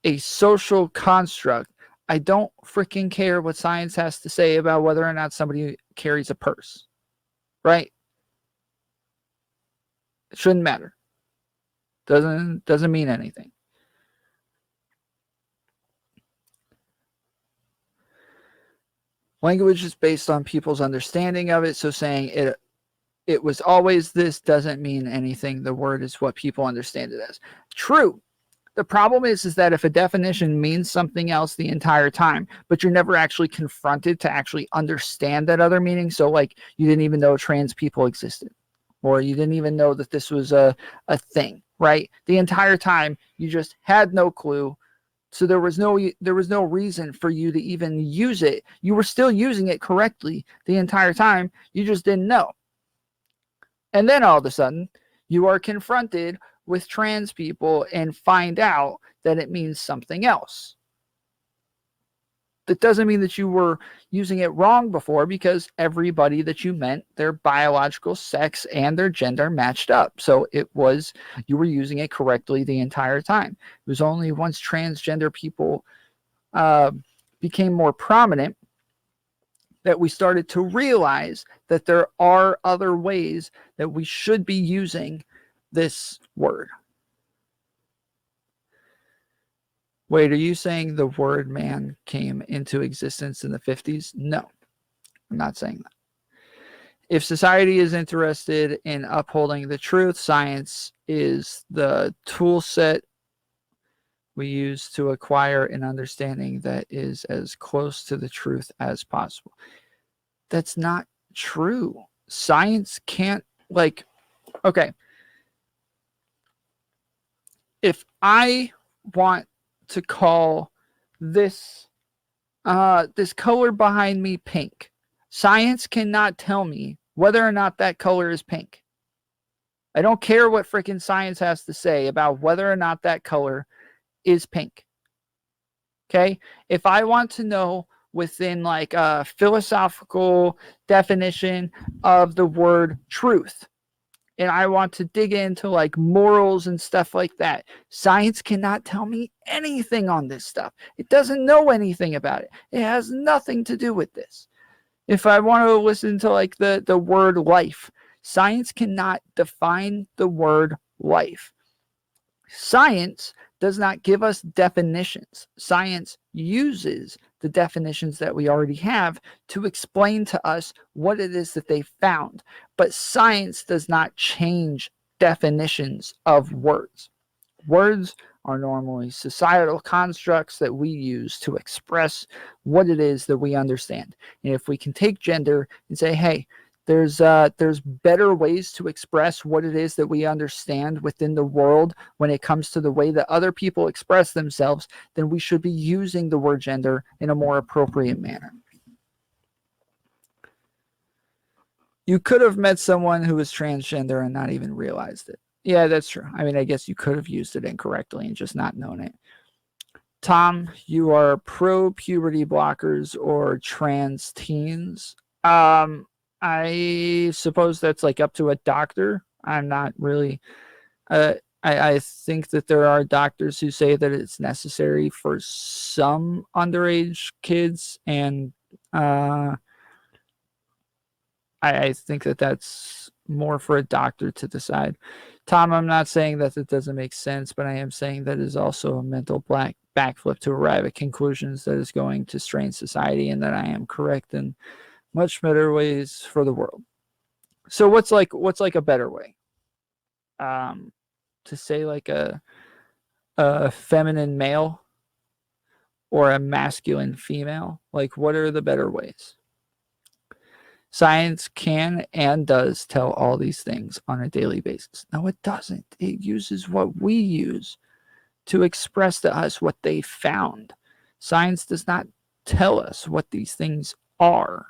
a social construct, I don't freaking care what science has to say about whether or not somebody carries a purse, right? It shouldn't matter. Doesn't mean anything. Language is based on people's understanding of it, so saying it was always this doesn't mean anything. The word is what people understand it as. True. The problem is that if a definition means something else the entire time, but you're never actually confronted to actually understand that other meaning, so like you didn't even know trans people existed, or you didn't even know that this was a thing, right? The entire time you just had no clue, so there was no reason for you to even use it. You were still using it correctly the entire time, you just didn't know. And then all of a sudden, you are confronted with trans people and find out that it means something else. that doesn't mean that you were using it wrong before, because everybody that you meant, their biological sex and their gender matched up. So you were using it correctly the entire time. It was only once transgender people became more prominent that we started to realize that there are other ways that we should be using this word. Wait, are you saying the word man came into existence in the 50s? No, I'm not saying that. If society is interested in upholding the truth, science is the tool set we use to acquire an understanding that is as close to the truth as possible. That's not true. Science can't, okay. If I want to call this this color behind me pink, science cannot tell me whether or not that color is pink. I don't care what freaking science has to say about whether or not that color is pink. Okay? If I want to know within like a philosophical definition of the word truth, and I want to dig into like morals and stuff like that, science cannot tell me anything on this stuff. It doesn't know anything about it. It has nothing to do with this. If I want to listen to like the word life, science cannot define the word life. Science does not give us definitions. Science uses the definitions that we already have to explain to us what it is that they found. But science does not change definitions of words. Words are normally societal constructs that we use to express what it is that we understand. And if we can take gender and say, hey, there's better ways to express what it is that we understand within the world when it comes to the way that other people express themselves, then we should be using the word gender in a more appropriate manner. You could have met someone who was transgender and not even realized it. Yeah, that's true. I mean, I guess you could have used it incorrectly and just not known it. Tom, you are pro-puberty blockers or trans teens? I suppose that's like up to a doctor. I'm not really. I think that there are doctors who say that it's necessary for some underage kids, and I think that that's more for a doctor to decide. Tom, I'm not saying that it doesn't make sense, but I am saying that it is also a mental backflip to arrive at conclusions that is going to strain society, and that I am correct in much better ways for the world. So what's like a better way? To say like a feminine male or a masculine female? Like, what are the better ways? Science can and does tell all these things on a daily basis. No, it doesn't. It uses what we use to express to us what they found. Science does not tell us what these things are.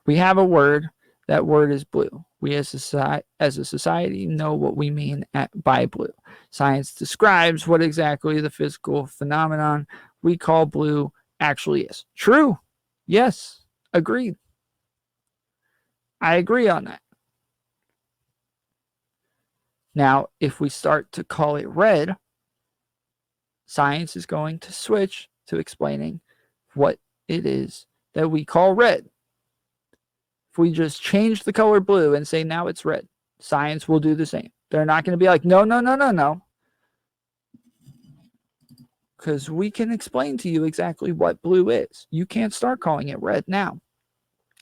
We have a word. That word is blue. We as a society know what we mean by blue. Science describes what exactly the physical phenomenon we call blue actually is. True. Yes. Agreed. I agree on that. Now, if we start to call it red, science is going to switch to explaining what it is that we call red. If we just change the color blue and say now it's red, science will do the same. They're not going to be like, no. Because we can explain to you exactly what blue is. You can't start calling it red now.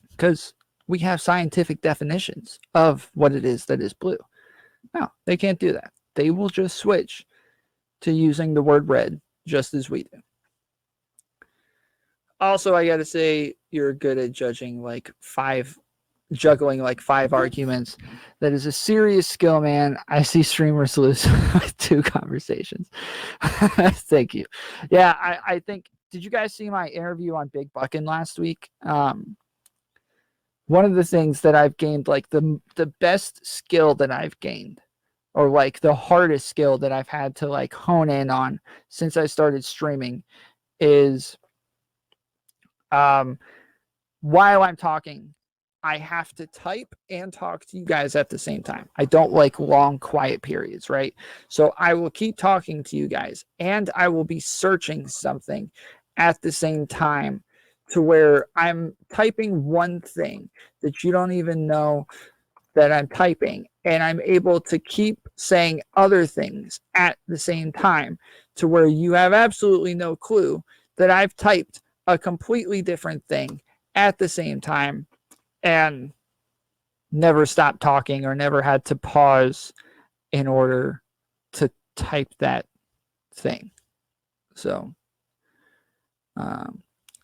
Because we have scientific definitions of what it is that is blue. No, they can't do that. They will just switch to using the word red just as we do. Also, I got to say, you're good at juggling like five arguments. That is a serious skill, man. I see streamers lose with 2 conversations. Thank you. Yeah, I think, did you guys see my interview on Big Buckin' last week? One of the things that I've gained, like the best skill that I've gained, or like the hardest skill that I've had to like hone in on since I started streaming, is While I'm talking, I have to type and talk to you guys at the same time. I don't like long quiet periods, right? So I will keep talking to you guys and I will be searching something at the same time to where I'm typing one thing that you don't even know that I'm typing, and I'm able to keep saying other things at the same time to where you have absolutely no clue that I've typed a completely different thing at the same time and never stopped talking or never had to pause in order to type that thing. So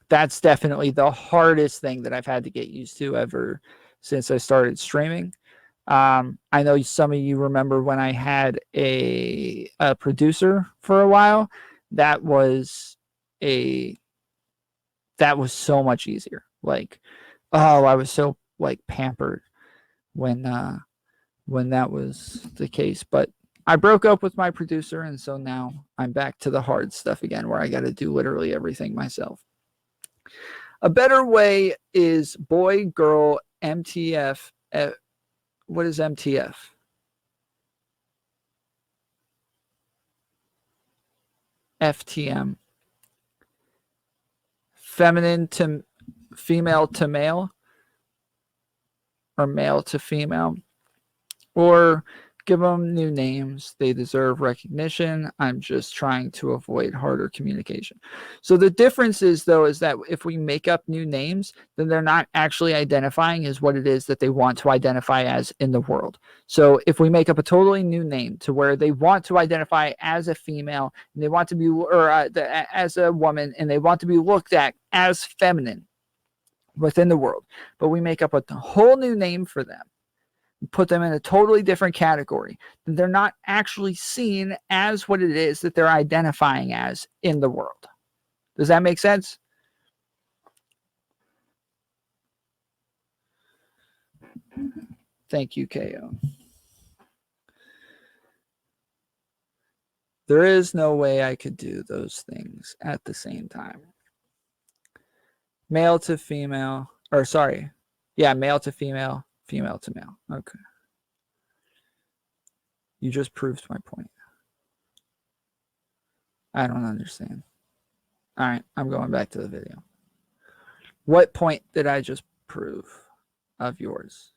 that's definitely the hardest thing that I've had to get used to ever since I started streaming. I know some of you remember when I had a producer for a while. That was so much easier. Like, oh, I was so like pampered when that was the case. But I broke up with my producer, and so now I'm back to the hard stuff again, where I got to do literally everything myself. A better way is boy, girl, MTF. What is MTF? FTM. Feminine to female to male, or male to female, or give them new names. They deserve recognition. I'm just trying to avoid harder communication. So the difference is, though, is that if we make up new names, then they're not actually identifying as what it is that they want to identify as in the world. So if we make up a totally new name to where they want to identify as a female, and they want to be, or as a woman, and they want to be looked at as feminine within the world, but we make up a whole new name for them, put them in a totally different category, then they're not actually seen as what it is that they're identifying as in the world. Does that make sense? Thank you, KO. There is no way I could do those things at the same time. Male to female, or sorry, yeah, male to female, female to male. Okay. You just proved my point. I don't understand. All right, I'm going back to the video. What point did I just prove of yours?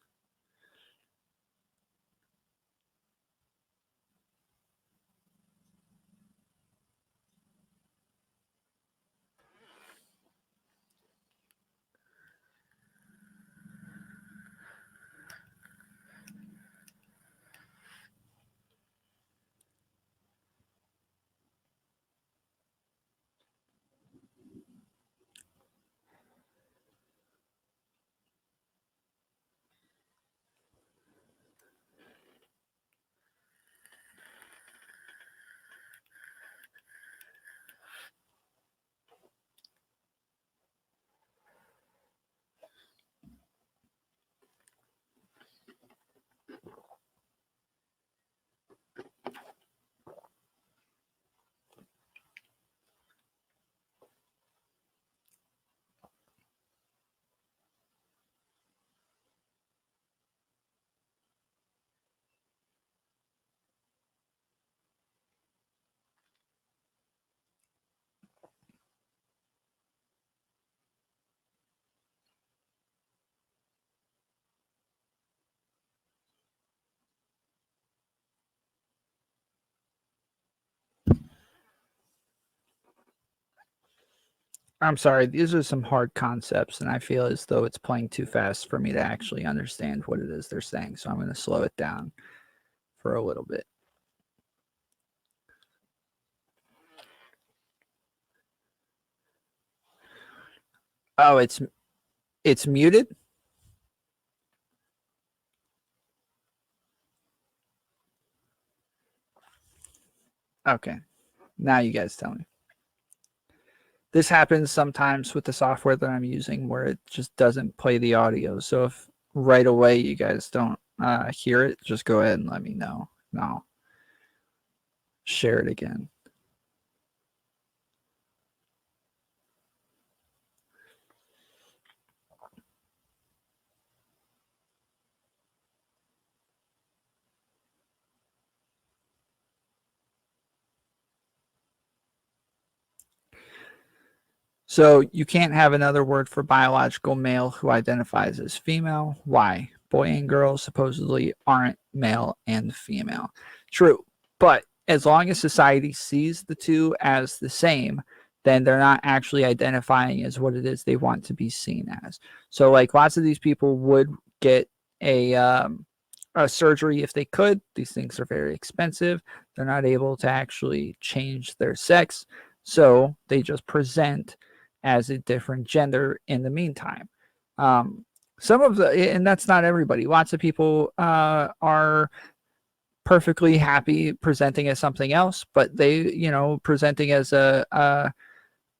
I'm sorry, these are some hard concepts, and I feel as though it's playing too fast for me to actually understand what it is they're saying. So I'm going to slow it down for a little bit. Oh, it's muted? Okay. Now you guys tell me. This happens sometimes with the software that I'm using where it just doesn't play the audio. So if right away you guys don't hear it, just go ahead and let me know. And I'll share it again. So you can't have another word for biological male who identifies as female. Why? Boy and girl supposedly aren't male and female. True. But as long as society sees the two as the same, then they're not actually identifying as what it is they want to be seen as. So like lots of these people would get a surgery if they could. These things are very expensive. They're not able to actually change their sex. So they just present as a different gender in the meantime. Some of the, and that's not everybody. Lots of people are perfectly happy presenting as something else, but they, presenting as a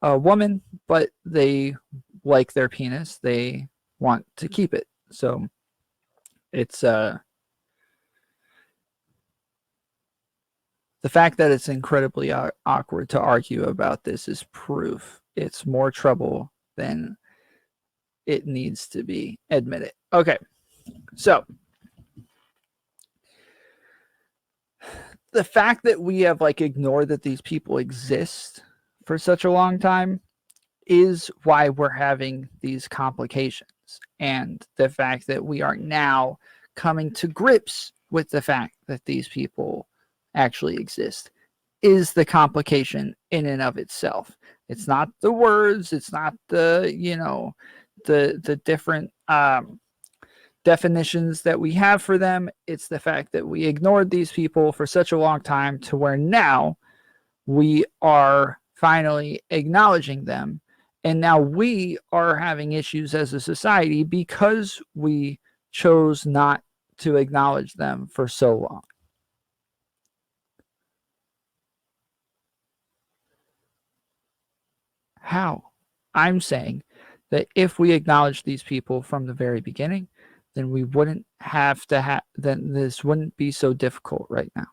woman, but they like their penis. They want to keep it. So it's the fact that it's incredibly awkward to argue about this is proof it's more trouble than it needs to be admitted. Okay, so the fact that we have ignored that these people exist for such a long time is why we're having these complications. And the fact that we are now coming to grips with the fact that these people actually exist is the complication in and of itself. It's not the words, it's not the, the different definitions that we have for them. It's the fact that we ignored these people for such a long time to where now we are finally acknowledging them. And now we are having issues as a society because we chose not to acknowledge them for so long. How? I'm saying that if we acknowledge these people from the very beginning, then we wouldn't have to then this wouldn't be so difficult right now.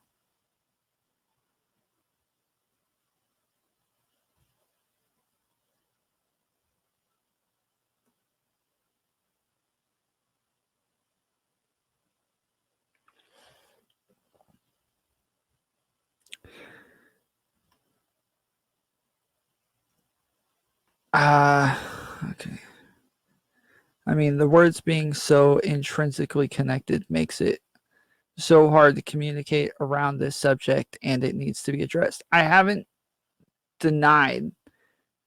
Okay. I mean, the words being so intrinsically connected makes it so hard to communicate around this subject, and it needs to be addressed. I haven't denied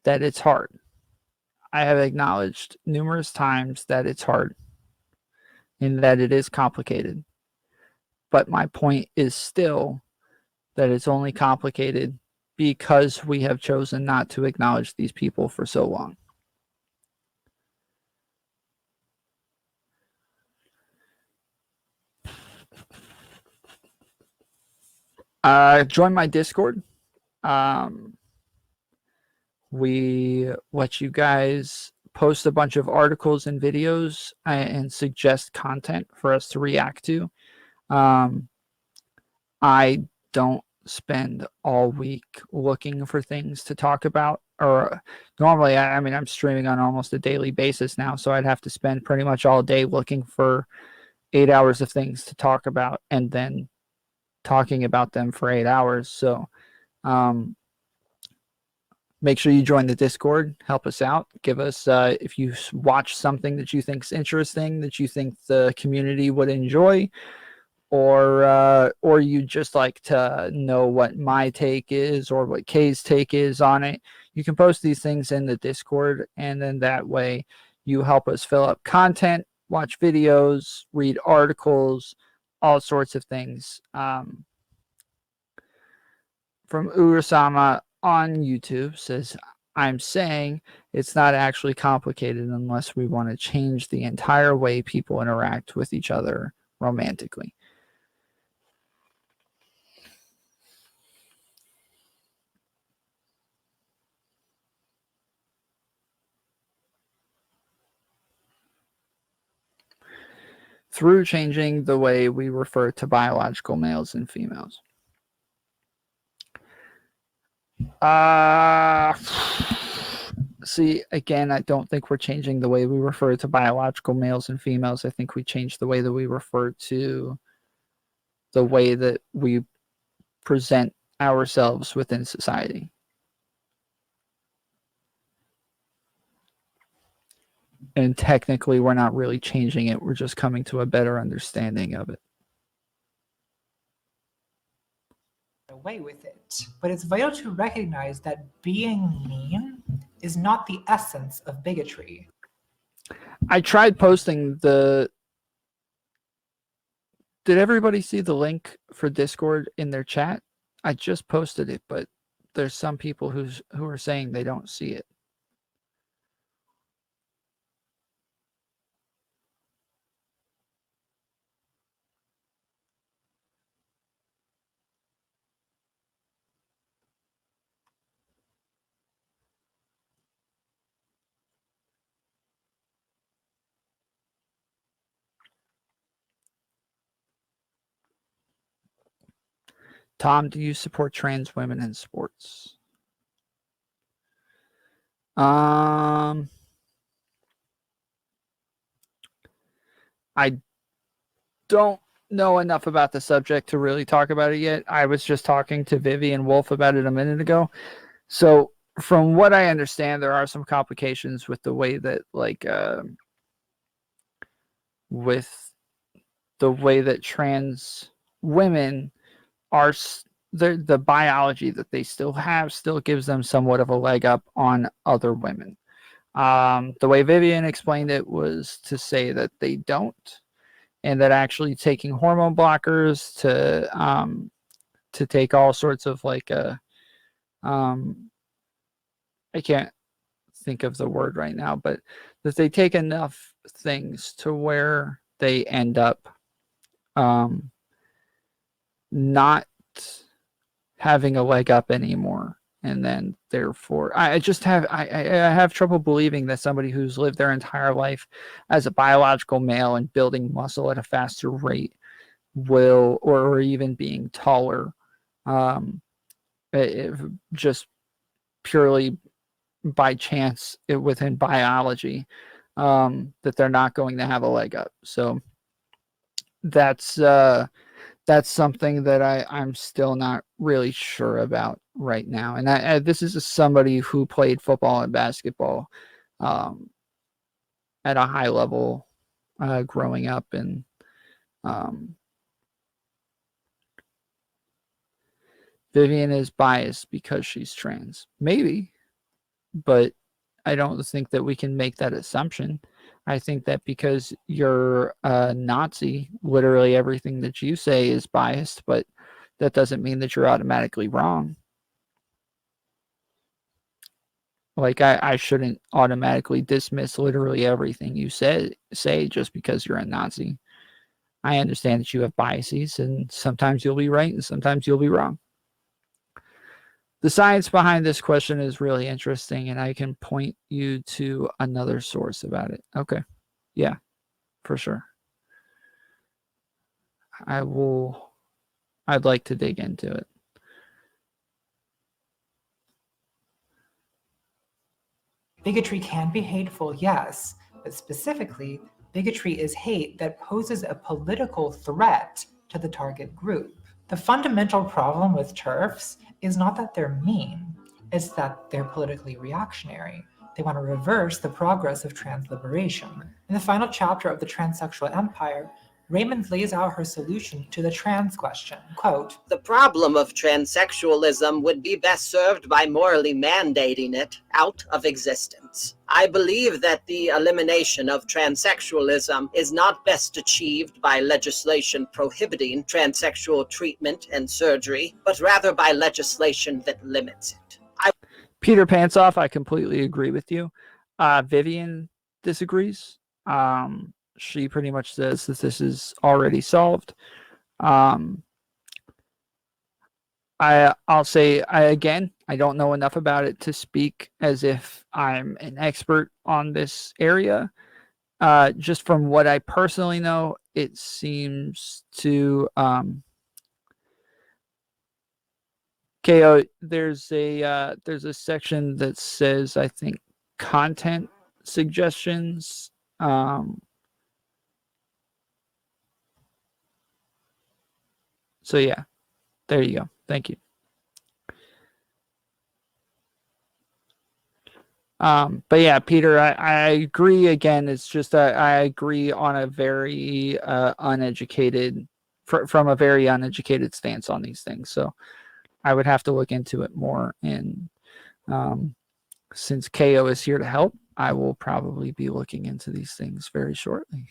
that it's hard. I have acknowledged numerous times that it's hard and that it is complicated. But my point is still that it's only complicated because we have chosen not to acknowledge these people for so long. Join my Discord. We let you guys post a bunch of articles and videos and suggest content for us to react to. I don't spend all week looking for things to talk about, or normally, I mean, I'm streaming on almost a daily basis now, so I'd have to spend pretty much all day looking for 8 hours of things to talk about and then talking about them for 8 hours. So make sure you join the Discord, help us out, give us if you watch something that you think is interesting, that you think the community would enjoy, or you just like to know what my take is or what Kay's take is on it, you can post these things in the Discord, and then that way you help us fill up content, watch videos, read articles, all sorts of things. From Urasama on YouTube says, I'm saying it's not actually complicated unless we want to change the entire way people interact with each other romantically. Through changing the way we refer to biological males and females. See, again, I don't think we're changing the way we refer to biological males and females. I think we changed the way that we refer to the way that we present ourselves within society. And technically, we're not really changing it. We're just coming to a better understanding of it. Away with it. But it's vital to recognize that being mean is not the essence of bigotry. I tried posting the. Did everybody see the link for Discord in their chat? I just posted it, but there's some people who are saying they don't see it. Tom, do you support trans women in sports? I don't know enough about the subject to really talk about it yet. I was just talking to Vivian Wolf about it a minute ago. So from what I understand, there are some complications with the way that with the way that trans women are the biology that they still have still gives them somewhat of a leg up on other women. The way Vivian explained it was to say that they don't, and that actually taking hormone blockers to take all sorts of I can't think of the word right now, but that they take enough things to where they end up not having a leg up anymore, and then therefore I have trouble believing that somebody who's lived their entire life as a biological male and building muscle at a faster rate will, or even being taller, just purely by chance within biology, that they're not going to have a leg up. So that's something that I'm still not really sure about right now. And this is somebody who played football and basketball at a high level growing up. And Vivian is biased because she's trans. Maybe, but I don't think that we can make that assumption. I think that because you're a Nazi, literally everything that you say is biased, but that doesn't mean that you're automatically wrong. Like I shouldn't automatically dismiss literally everything you say just because you're a Nazi. I understand that you have biases, and sometimes you'll be right and sometimes you'll be wrong. The science behind this question is really interesting, and I can point you to another source about it. Okay. Yeah, for sure. I'd like to dig into it. Bigotry can be hateful, yes, but specifically, bigotry is hate that poses a political threat to the target group. The fundamental problem with TERFs is not that they're mean, it's that they're politically reactionary. They want to reverse the progress of trans liberation. In the final chapter of The Transsexual Empire, Raymond lays out her solution to the trans question. Quote, The problem of transsexualism would be best served by morally mandating it out of existence. I believe that the elimination of transsexualism is not best achieved by legislation prohibiting transsexual treatment and surgery, but rather by legislation that limits it. Peter Pantsoff, I completely agree with you. Vivian disagrees. She pretty much says that this is already solved. I'll say again, I don't know enough about it to speak as if I'm an expert on this area. Just from what I personally know, it seems to KO. There's a section that says, I think, content suggestions. So yeah, there you go. Thank you. But yeah, Peter, I agree again. It's just I agree on a very uneducated, from a very uneducated stance on these things. So I would have to look into it more. And since KO is here to help, I will probably be looking into these things very shortly.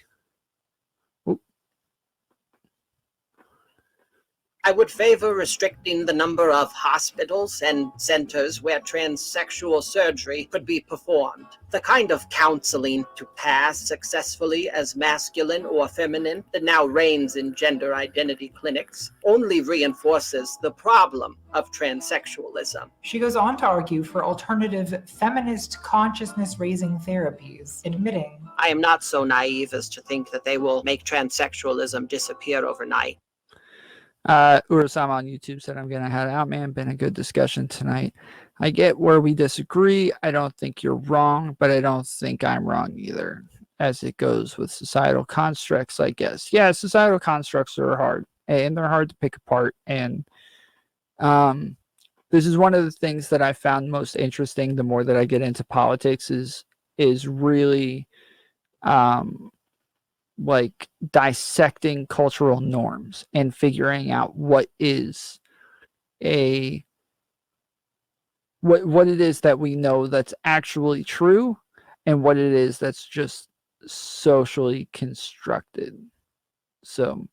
I would favor restricting the number of hospitals and centers where transsexual surgery could be performed. The kind of counseling to pass successfully as masculine or feminine that now reigns in gender identity clinics only reinforces the problem of transsexualism. She goes on to argue for alternative feminist consciousness-raising therapies, admitting, I am not so naive as to think that they will make transsexualism disappear overnight. Urasama on YouTube said, I'm going to head out, man. Been a good discussion tonight. I get where we disagree. I don't think you're wrong, but I don't think I'm wrong either, as it goes with societal constructs, I guess. Yeah, societal constructs are hard, and they're hard to pick apart. And this is one of the things that I found most interesting the more that I get into politics is really like dissecting cultural norms and figuring out what is what it is that we know that's actually true and what it is that's just socially constructed. So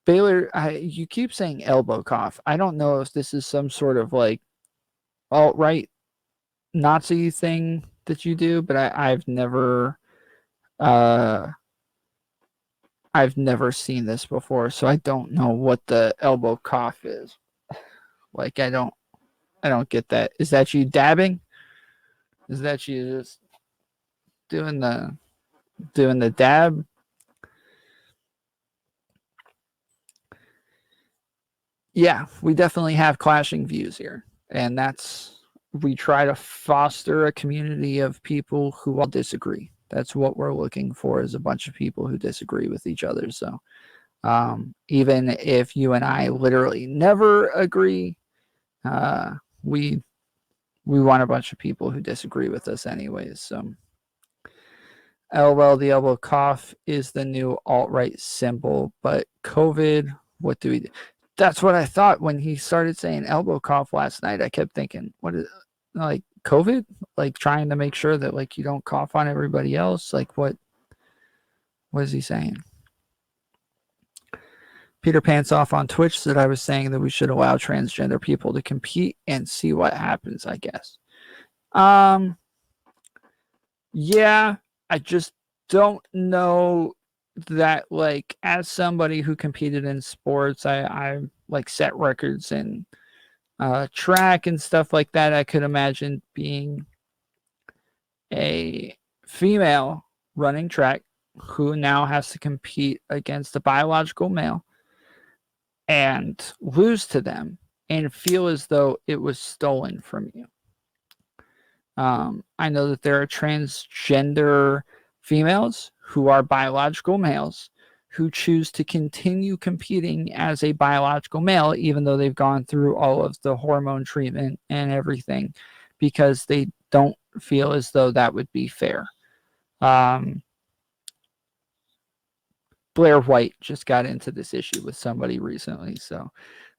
Baylor, you keep saying elbow cough. I don't know if this is some sort of like alt-right Nazi thing that you do, but I've never seen this before, so I don't know what the elbow cough is. Like I don't get that. Is that you dabbing? Is that you just doing the dab? Yeah, we definitely have clashing views here, and we try to foster a community of people who all disagree. That's what we're looking for, is a bunch of people who disagree with each other. So even if you and I literally never agree, we want a bunch of people who disagree with us anyways. So LOL, the elbow cough is the new alt-right symbol, but COVID, what do we do? That's what I thought when he started saying elbow cough last night. I kept thinking, what is, like, COVID? Like trying to make sure that like you don't cough on everybody else? Like what is he saying? Peter Pants Off on Twitch said I was saying that we should allow transgender people to compete and see what happens, I guess. Yeah, I just don't know that, like, as somebody who competed in sports, I like set records in track and stuff like that. I could imagine being a female running track who now has to compete against a biological male and lose to them and feel as though it was stolen from you. I know that there are transgender females who are biological males who choose to continue competing as a biological male, even though they've gone through all of the hormone treatment and everything, because they don't feel as though that would be fair. Blair White just got into this issue with somebody recently. So,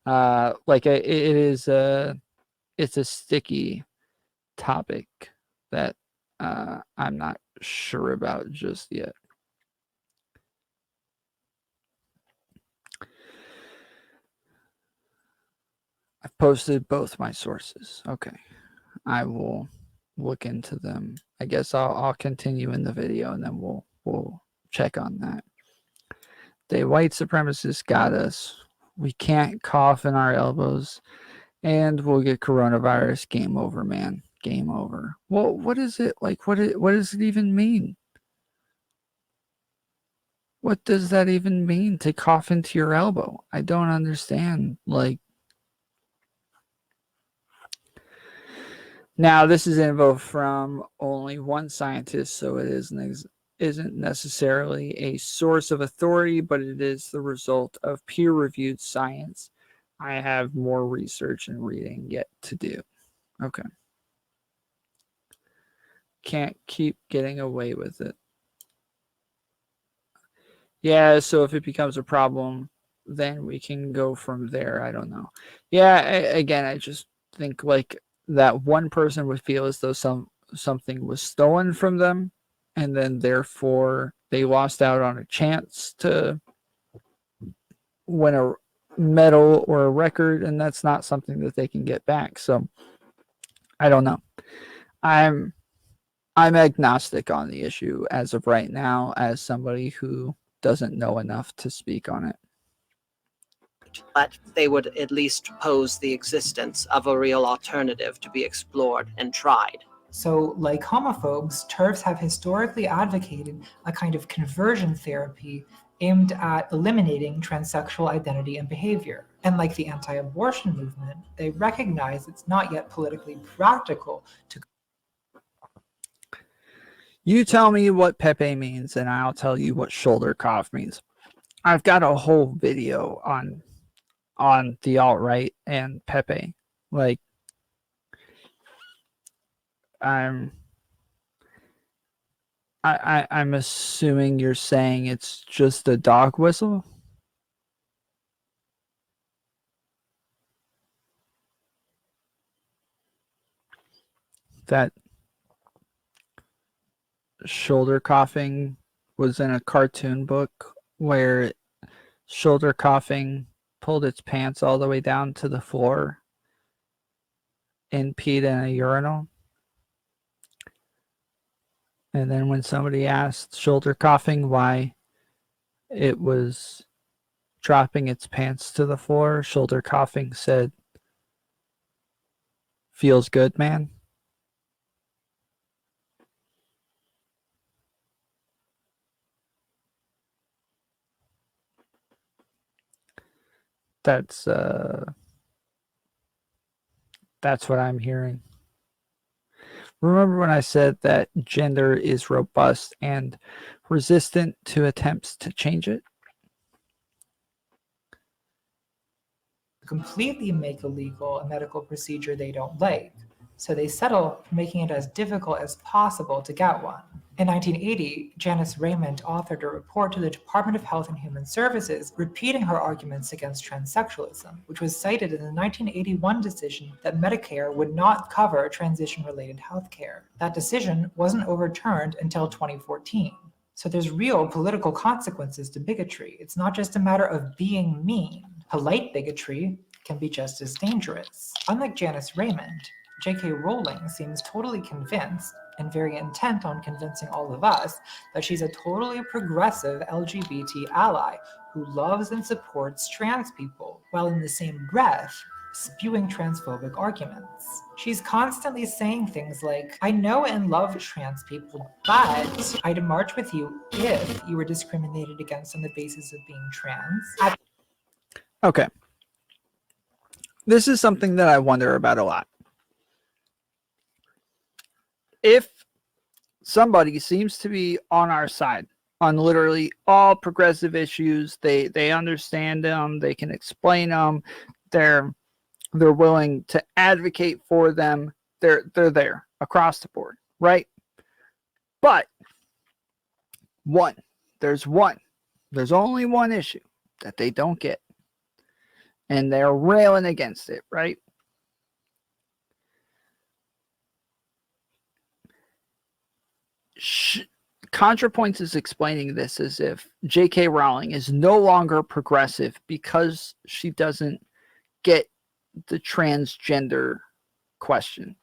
it's a sticky topic that I'm not sure about just yet. I've posted both my sources. Okay. I will look into them. I guess I'll continue in the video and then we'll check on that. The white supremacists got us. We can't cough in our elbows and we'll get coronavirus. Game over, man. Game over. Well, what is it like? What does it even mean? What does that even mean, to cough into your elbow? I don't understand. Like, now this is info from only one scientist, so it isn't necessarily a source of authority, but it is the result of peer-reviewed science. I have more research and reading yet to do. Okay. can't keep getting away with it. Yeah, so if it becomes a problem, then we can go from there. I don't know. Yeah, again, I just think like that one person would feel as though something was stolen from them, and then therefore they lost out on a chance to win a medal or a record, and that's not something that they can get back. So I don't know. I'm agnostic on the issue as of right now, as somebody who doesn't know enough to speak on it. But they would at least pose the existence of a real alternative to be explored and tried. So, like homophobes, TERFs have historically advocated a kind of conversion therapy aimed at eliminating transsexual identity and behavior. And like the anti-abortion movement, they recognize it's not yet politically practical to. You tell me what Pepe means, and I'll tell you what shoulder cough means. I've got a whole video on the alt-right and Pepe. Like, I'm assuming you're saying it's just a dog whistle? That shoulder coughing was in a cartoon book where shoulder coughing pulled its pants all the way down to the floor and peed in a urinal. And then when somebody asked shoulder coughing why it was dropping its pants to the floor, shoulder coughing said, "Feels good, man." That's what I'm hearing. Remember when I said that gender is robust and resistant to attempts to change it? Completely make illegal a medical procedure they don't like, so they settle for making it as difficult as possible to get one. In 1980, Janice Raymond authored a report to the Department of Health and Human Services repeating her arguments against transsexualism, which was cited in the 1981 decision that Medicare would not cover transition-related health care. That decision wasn't overturned until 2014. So there's real political consequences to bigotry. It's not just a matter of being mean. Polite bigotry can be just as dangerous. Unlike Janice Raymond, JK Rowling seems totally convinced, and very intent on convincing all of us, that she's a totally progressive LGBT ally who loves and supports trans people, while in the same breath spewing transphobic arguments. She's constantly saying things like, "I know and love trans people, but I'd march with you if you were discriminated against on the basis of being trans." Okay. This is something that I wonder about a lot. If somebody seems to be on our side on literally all progressive issues, they understand them, they can explain them, they're willing to advocate for them, they're there across the board, right? But there's only one issue that they don't get, and they're railing against it, right? Contrapoints is explaining this as if JK Rowling is no longer progressive because she doesn't get the transgender question.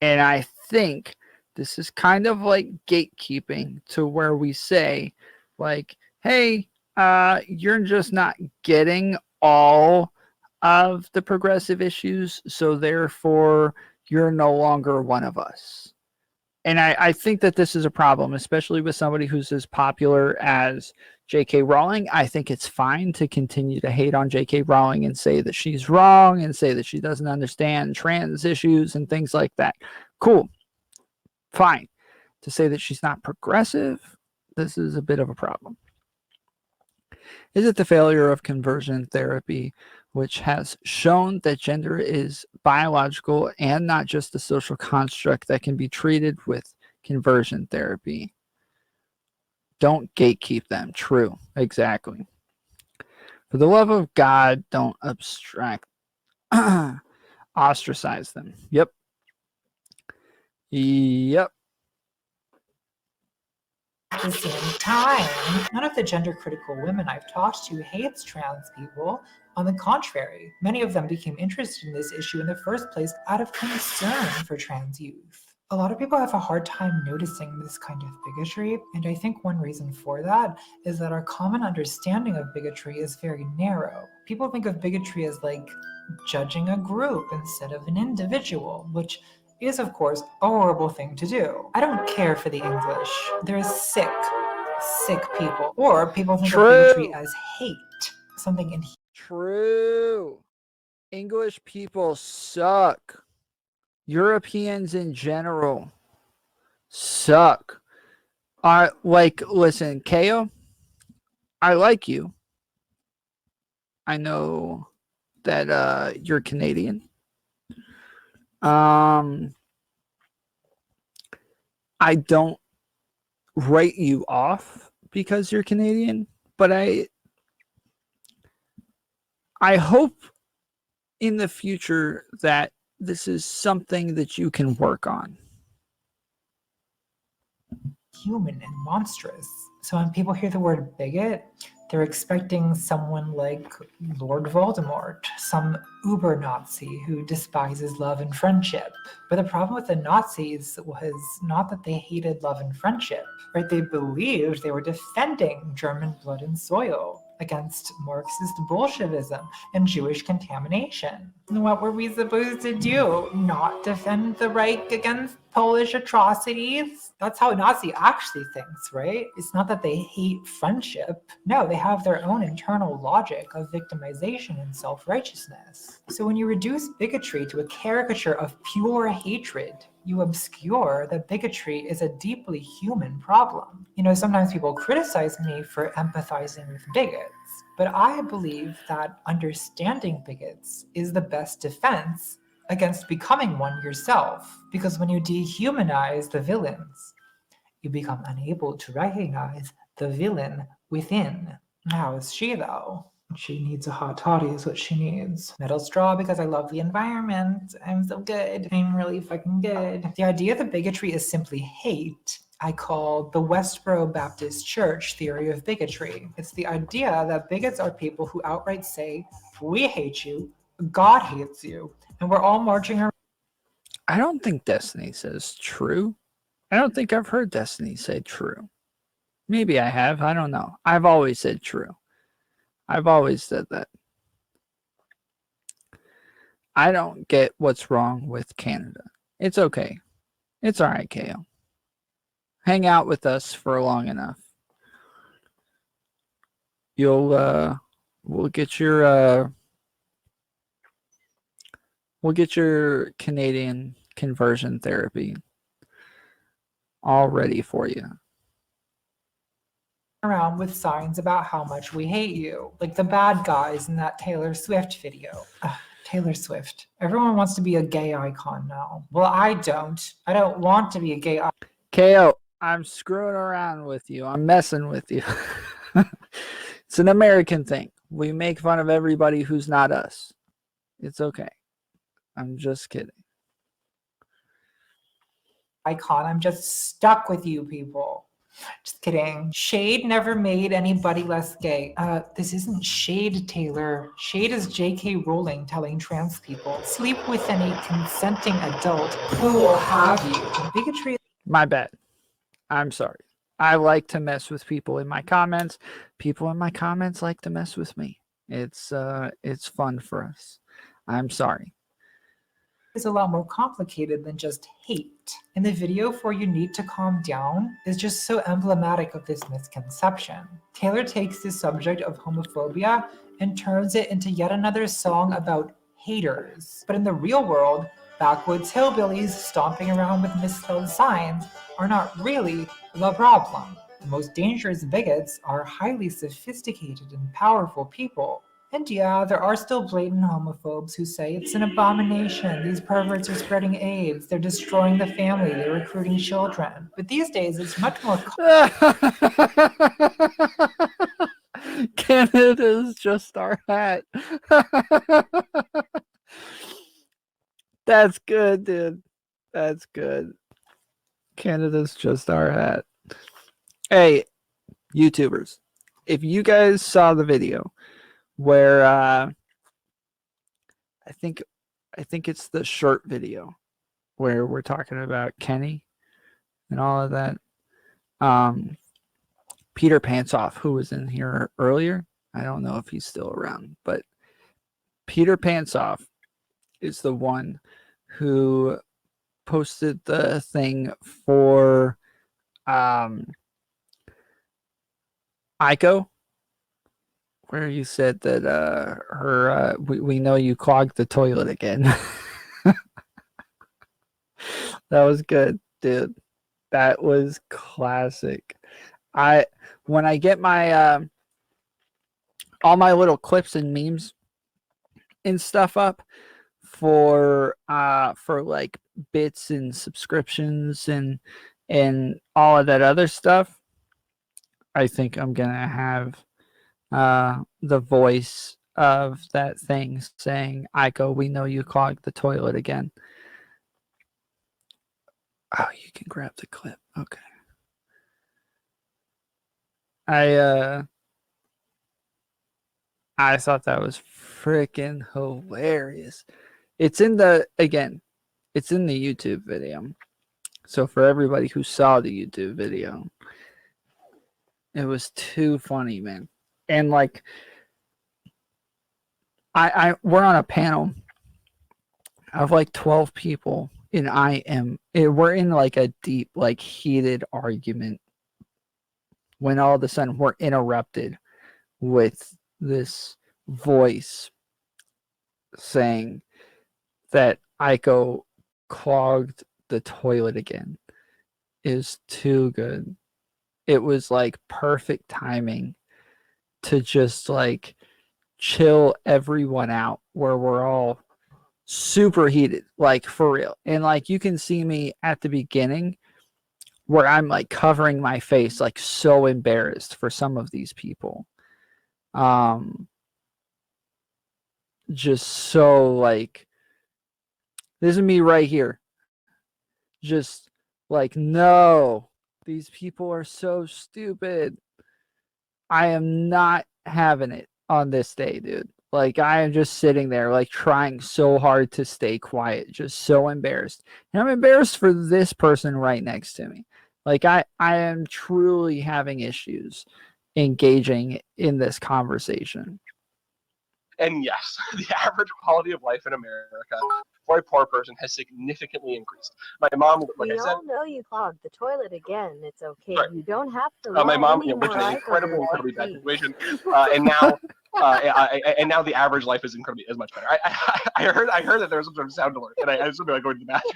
And I think this is kind of like gatekeeping, to where we say, like, hey, you're just not getting all of the progressive issues, so therefore you're no longer one of us. And I think that this is a problem, especially with somebody who's as popular as JK Rowling. I think it's fine to continue to hate on JK Rowling and say that she's wrong and say that she doesn't understand trans issues and things like that. Cool. Fine. To say that she's not progressive, this is a bit of a problem. Is it the failure of conversion therapy which has shown that gender is biological and not just a social construct that can be treated with conversion therapy. Don't gatekeep them. True. Exactly. For the love of God, don't ostracize them. Yep. Yep. At the same time, none of the gender critical women I've talked to hates trans people. On the contrary, many of them became interested in this issue in the first place out of concern for trans youth. A lot of people have a hard time noticing this kind of bigotry, and I think one reason for that is that our common understanding of bigotry is very narrow. People think of bigotry as like judging a group instead of an individual, which is of course a horrible thing to do. I don't care for the English. They're sick people. Or people think of bigotry as hate, something in True. English people suck. Europeans in general suck. Listen, Ko, I like you. I know that you're Canadian. I don't write you off because you're Canadian, but I hope in the future that this is something that you can work on. human and monstrous. So when people hear the word bigot, they're expecting someone like Lord Voldemort, some uber-Nazi who despises love and friendship. But the problem with the Nazis was not that they hated love and friendship, right? They believed they were defending German blood and soil against Marxist Bolshevism and Jewish contamination. What were we supposed to do? Not defend the Reich against Polish atrocities? That's how a Nazi actually thinks, right? It's not that they hate friendship. No, they have their own internal logic of victimization and self-righteousness. So when you reduce bigotry to a caricature of pure hatred, you obscure that bigotry is a deeply human problem. You know, sometimes people criticize me for empathizing with bigots, but I believe that understanding bigots is the best defense against becoming one yourself. Because when you dehumanize the villains, you become unable to recognize the villain within. How is she though? She needs a hot toddy is what she needs. Metal straw because I love the environment. I'm so good. I'm really fucking good. The idea that bigotry is simply hate, I call the Westboro Baptist Church theory of bigotry. It's the idea that bigots are people who outright say, we hate you, God hates you, and we're all marching around. I don't think Destiny says true. I don't think I've heard Destiny say true. Maybe I have. I don't know. I've always said true. I've always said that. I don't get what's wrong with Canada. It's okay. It's all right, Ko. Hang out with us for long enough. We'll get your Canadian conversion therapy all ready for you. Around with signs about how much we hate you, like the bad guys in that Taylor Swift video. Ugh, Taylor Swift. Everyone wants to be a gay icon now. Well, I don't. I don't want to be a gay icon. Ko, I'm screwing around with you. I'm messing with you. It's an American thing. We make fun of everybody who's not us. It's okay. I'm just kidding. Icon. I'm just stuck with you people. Just kidding. Shade never made anybody less gay. This isn't Shade, Taylor. Shade is JK Rowling telling trans people, sleep with any consenting adult who will have you. Bigotry. My bad. I'm sorry. I like to mess with people in my comments. People in my comments like to mess with me. It's fun for us. I'm sorry. Is a lot more complicated than just hate. And the video for You Need to Calm Down is just so emblematic of this misconception. Taylor takes the subject of homophobia and turns it into yet another song about haters. But in the real world, backwoods hillbillies stomping around with misspelled signs are not really the problem. The most dangerous bigots are highly sophisticated and powerful people And yeah, there are still blatant homophobes who say it's an abomination. These perverts are spreading AIDS. They're destroying the family. They're recruiting children. But these days, it's much more Canada's just our hat. That's good, dude. That's good. Canada's just our hat. Hey, YouTubers, if you guys saw the video where I think it's the short video where we're talking about Kenny and all of that. Peter Pantsoff, who was in here earlier, I don't know if he's still around, but Peter Pantsoff is the one who posted the thing for Aiko, where you said that we know you clogged the toilet again. That was good, dude. That was classic. When I get my all my little clips and memes and stuff up for like bits and subscriptions and all of that other stuff, I think I'm gonna have the voice of that thing saying, Aiko, we know you clogged the toilet again. Oh, you can grab the clip. Okay. I thought that was freaking hilarious. It's in the YouTube video. So for everybody who saw the YouTube video, it was too funny, man. And like we're on a panel of like 12 people, and we're in like a deep, like heated argument when all of a sudden we're interrupted with this voice saying that Aiko clogged the toilet again. Is too good. It was like perfect timing to just like chill everyone out where we're all super heated, like for real. And like you can see me at the beginning where I'm like covering my face, like so embarrassed for some of these people. Just so like, this is me right here. Just like, no, these people are so stupid. I am not having it on this day, dude. Like, I am just sitting there, like, trying so hard to stay quiet, just so embarrassed. And I'm embarrassed for this person right next to me. Like, I am truly having issues engaging in this conversation. And yes, the average quality of life in America for a poor person has significantly increased. My mom, like We I said, all know you clogged the toilet again. It's okay. Right. You don't have to. my mom, any which is more an Aiko incredibly bad feet. situation, and now. And now the average life is much better. I heard that there was some sort of sound alert, and I was like going to the bathroom.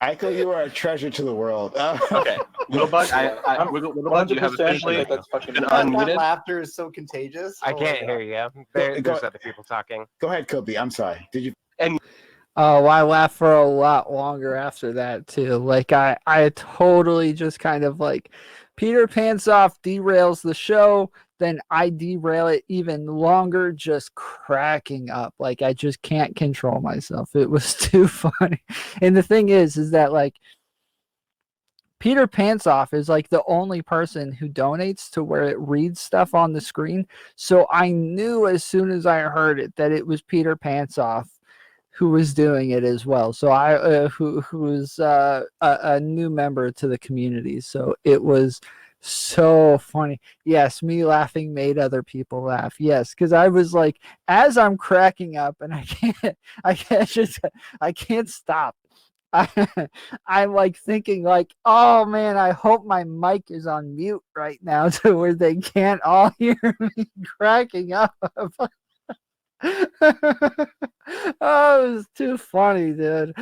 Aiko, you are a treasure to the world. Okay, Littlebug, Littlebug, you have officially been unmuted. That laughter is so contagious. I can't hear you. There's other people talking. Go ahead, Kobe. I'm sorry. Did you? Oh, I laughed for a lot longer after that too. Like I totally just kind of like Peter Pantsoff derails the show, then I derail it even longer, just cracking up. Like I just can't control myself. It was too funny. And the thing is that like Peter Pantsoff is like the only person who donates to where it reads stuff on the screen. So I knew as soon as I heard it that it was Peter Pantsoff who was doing it as well. So I who's a new member to the community. So it was so funny. Yes, me laughing made other people laugh. Yes, because I was like, as I'm cracking up, and I can't stop. I'm like thinking like, oh man, I hope my mic is on mute right now to where they can't all hear me cracking up. Oh, it was too funny, dude.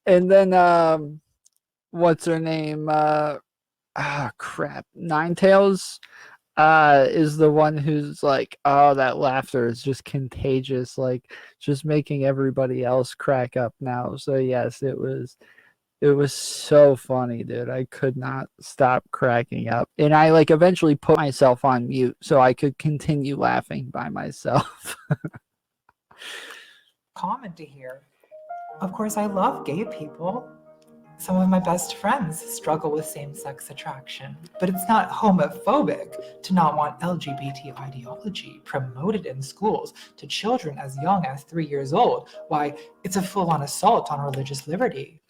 And then what's her name? crap. Ninetales is the one who's like, oh, that laughter is just contagious, like just making everybody else crack up now. So yes, it was so funny, dude. I could not stop cracking up. And I like eventually put myself on mute so I could continue laughing by myself. Common to hear. Of course, I love gay people. Some of my best friends struggle with same-sex attraction, but it's not homophobic to not want LGBT ideology promoted in schools to children as young as 3 years old. Why, it's a full-on assault on religious liberty.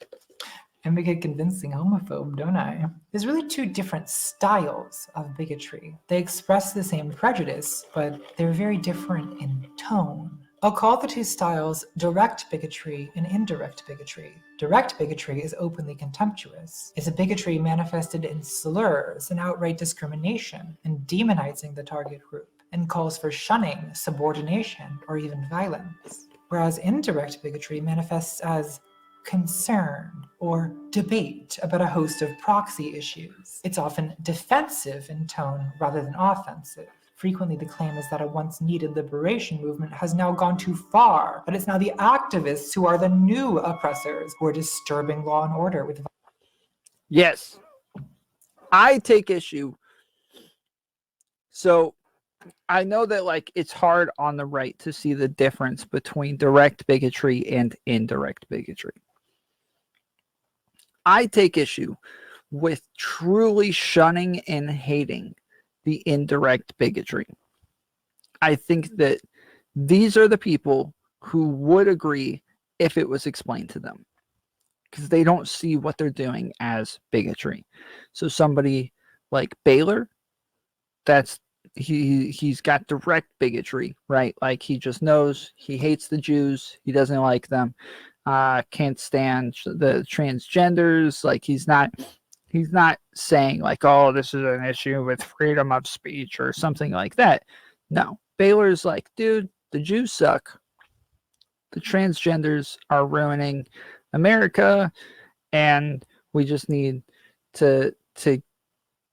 I make a convincing homophobe, don't I? There's really two different styles of bigotry. They express the same prejudice, but they're very different in tone. I'll call the two styles direct bigotry and indirect bigotry. Direct bigotry is openly contemptuous. It's a bigotry manifested in slurs and outright discrimination and demonizing the target group, and calls for shunning, subordination, or even violence. Whereas indirect bigotry manifests as concern or debate about a host of proxy issues. It's often defensive in tone rather than offensive. Frequently, the claim is that a once needed liberation movement has now gone too far, but it's now the activists who are the new oppressors who are disturbing law and order with. Yes. I take issue. So I know that like it's hard on the right to see the difference between direct bigotry and indirect bigotry. I take issue with truly shunning and hating the indirect bigotry. I think that these are the people who would agree if it was explained to them, because they don't see what they're doing as bigotry. So somebody like Baylor, he's got direct bigotry, right? Like he just knows he hates the Jews, he doesn't like them, can't stand the transgenders. Like he's not saying like, oh, this is an issue with freedom of speech or something like that. No, Baylor's like, dude, the Jews suck. The transgenders are ruining America, and we just need to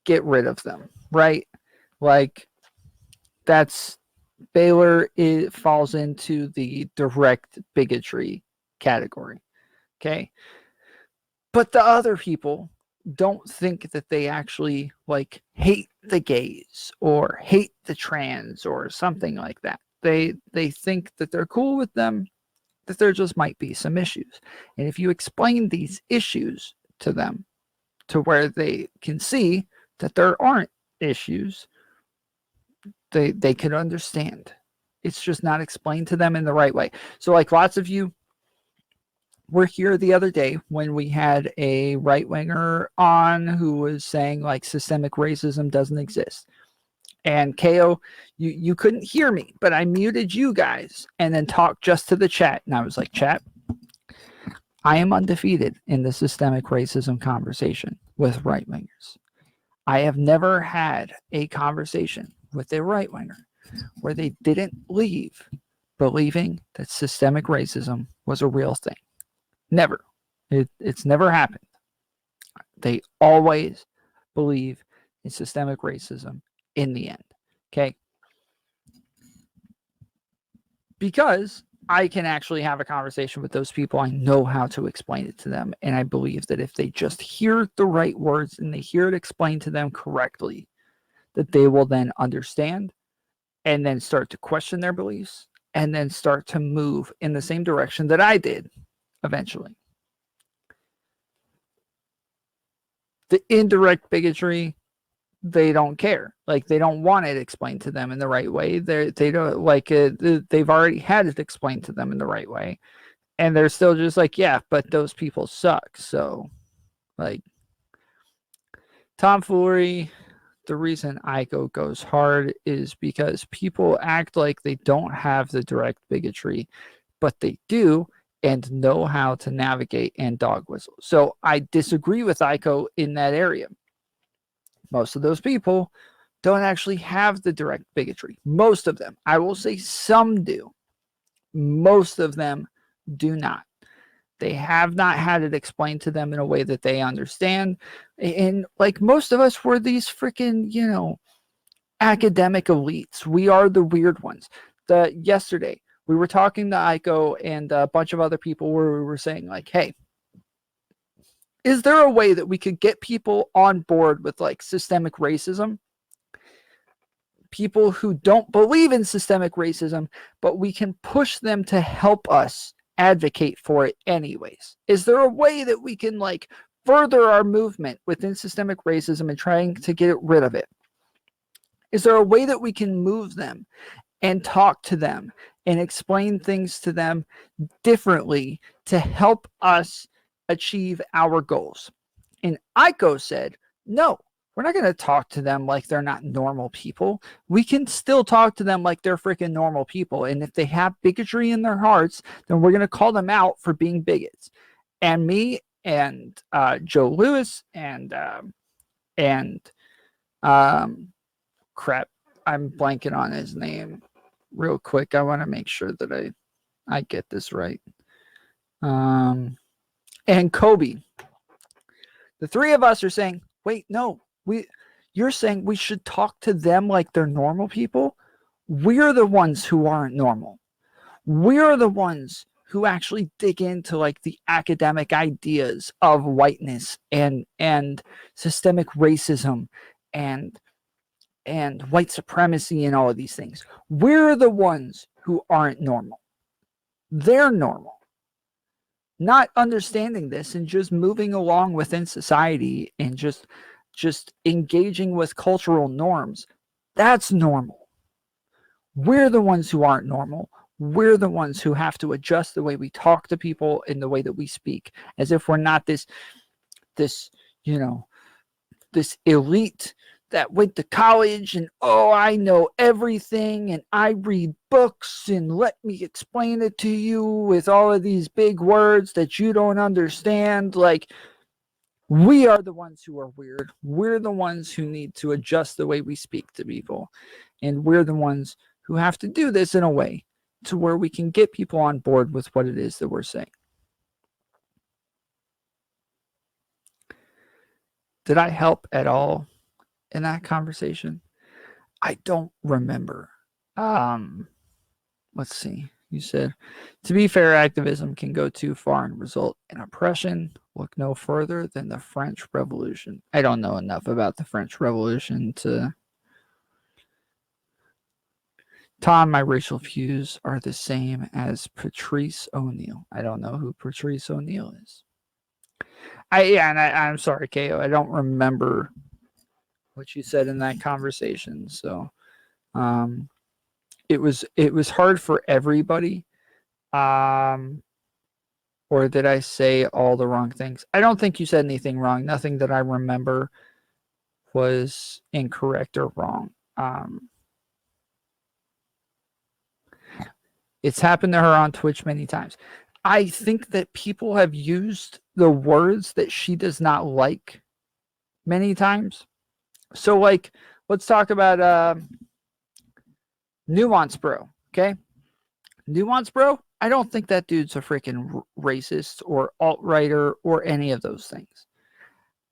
get rid of them, right? Like that's Baylor. It falls into the direct bigotry category. Okay. But the other people don't think that they actually like hate the gays or hate the trans or something like that. They think that they're cool with them, that there just might be some issues. And if you explain these issues to them to where they can see that there aren't issues, they can understand. It's just not explained to them in the right way. So like lots of you were here the other day when we had a right-winger on who was saying like systemic racism doesn't exist. And KO, you couldn't hear me, but I muted you guys and then talked just to the chat. And I was like, chat, I am undefeated in the systemic racism conversation with right-wingers. I have never had a conversation with a right-winger where they didn't leave believing that systemic racism was a real thing. Never. It's never happened. They always believe in systemic racism in the end. Okay? Because I can actually have a conversation with those people. I know how to explain it to them. And I believe that if they just hear the right words and they hear it explained to them correctly, that they will then understand and then start to question their beliefs and then start to move in the same direction that I did eventually. The indirect bigotry, they don't care. Like they don't want it explained to them in the right way. They don't like it. They've already had it explained to them in the right way, and they're still just like, yeah, but those people suck. So, like, tomfoolery. The reason ICO goes hard is because people act like they don't have the direct bigotry, but they do and know how to navigate and dog whistle. So I disagree with ICO in that area. Most of those people don't actually have the direct bigotry. Most of them. I will say some do. Most of them do not. They have not had it explained to them in a way that they understand. And like most of us were these freaking, academic elites. We are the weird ones. Yesterday, we were talking to Aiko and a bunch of other people where we were saying like, hey, is there a way that we could get people on board with like systemic racism? People who don't believe in systemic racism, but we can push them to help us advocate for it anyways. Is there a way that we can like further our movement within systemic racism and trying to get rid of it? Is there a way that we can move them and talk to them and explain things to them differently to help us achieve our goals? And Aiko said, no, we're not going to talk to them like they're not normal people. We can still talk to them like they're freaking normal people. And if they have bigotry in their hearts, then we're going to call them out for being bigots. And me and Joe Lewis and crap, I'm blanking on his name real quick. I want to make sure that I get this right. And Kobe. The three of us are saying, wait, no, you're saying we should talk to them like they're normal people. We're the ones who aren't normal. We're the ones who actually dig into like the academic ideas of whiteness and systemic racism and white supremacy and all of these things. We're the ones who aren't normal. They're normal. Not understanding this and just moving along within society and just engaging with cultural norms, that's normal. We're the ones who aren't normal. We're the ones who have to adjust the way we talk to people and the way that we speak, as if we're not this elite that went to college and, oh, I know everything and I read books and let me explain it to you with all of these big words that you don't understand. Like, we are the ones who are weird. We're the ones who need to adjust the way we speak to people. And we're the ones who have to do this in a way to where we can get people on board with what it is that we're saying. Did I help at all in that conversation? I don't remember. Let's see. You said, to be fair, activism can go too far and result in oppression. Look no further than the French Revolution. I don't know enough about the French Revolution to... Tom, my racial views are the same as Patrice O'Neill. I don't know who Patrice O'Neill is. I'm sorry, KO. I don't remember what you said in that conversation. So it was hard for everybody. Or did I say all the wrong things? I don't think you said anything wrong. Nothing that I remember was incorrect or wrong. It's happened to her on Twitch many times. I think that people have used the words that she does not like many times. So, like, let's talk about Nuance Bro, okay? Nuance Bro, I don't think that dude's a freaking racist or alt-righter or any of those things.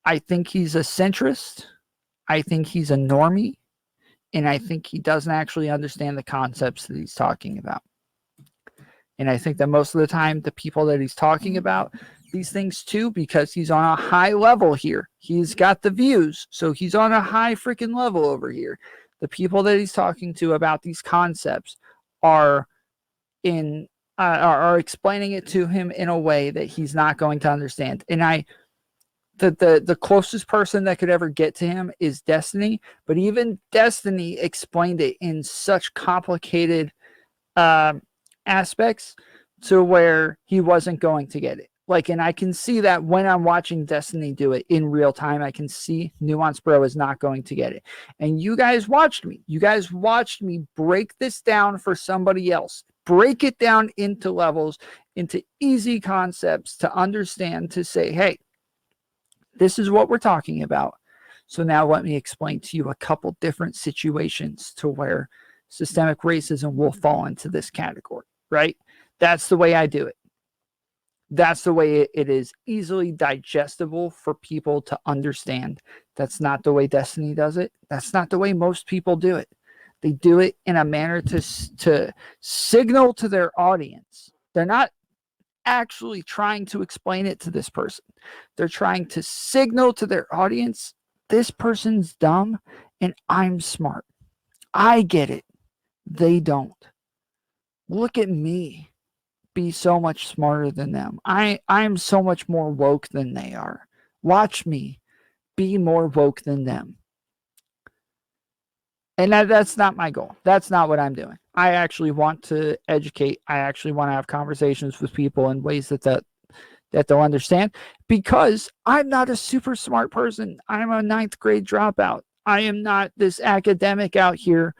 I think he's a centrist. I think he's a normie. And I think he doesn't actually understand the concepts that he's talking about. And I think that most of the time, the people that he's talking about these things too, because he's on a high level here. He's got the views, so he's on a high freaking level over here. The people that he's talking to about these concepts are explaining it to him in a way that he's not going to understand. And the closest person that could ever get to him is Destiny, but even Destiny explained it in such complicated aspects to where he wasn't going to get it. Like, and I can see that when I'm watching Destiny do it in real time, I can see Nuance Bro is not going to get it. And you guys watched me. You guys watched me break this down for somebody else. Break it down into levels, into easy concepts to understand, to say, hey, this is what we're talking about. So now let me explain to you a couple different situations to where systemic racism will fall into this category, right? That's the way I do it. That's the way it is easily digestible for people to understand. That's not the way Destiny does it. That's not the way most people do it. They do it in a manner to signal to their audience. They're not actually trying to explain it to this person. They're trying to signal to their audience, this person's dumb and I'm smart. I get it. They don't. Look at me. Be so much smarter than them. I'm so much more woke than they are. Watch me be more woke than them. And that's not my goal. That's not what I'm doing. I actually want to educate. I actually want to have conversations with people in ways that they'll understand, because I'm not a super smart person. I'm a 9th grade dropout. I am not this academic out here,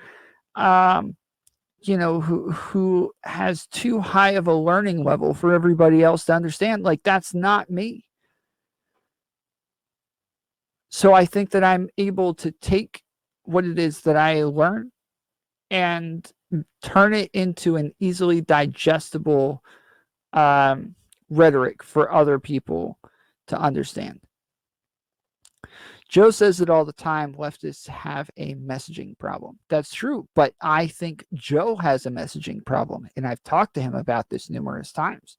who has too high of a learning level for everybody else to understand. Like, that's not me. So I think that I'm able to take what it is that I learn and turn it into an easily digestible rhetoric for other people to understand. Joe says it all the time, leftists have a messaging problem. That's true, but I think Joe has a messaging problem, and I've talked to him about this numerous times.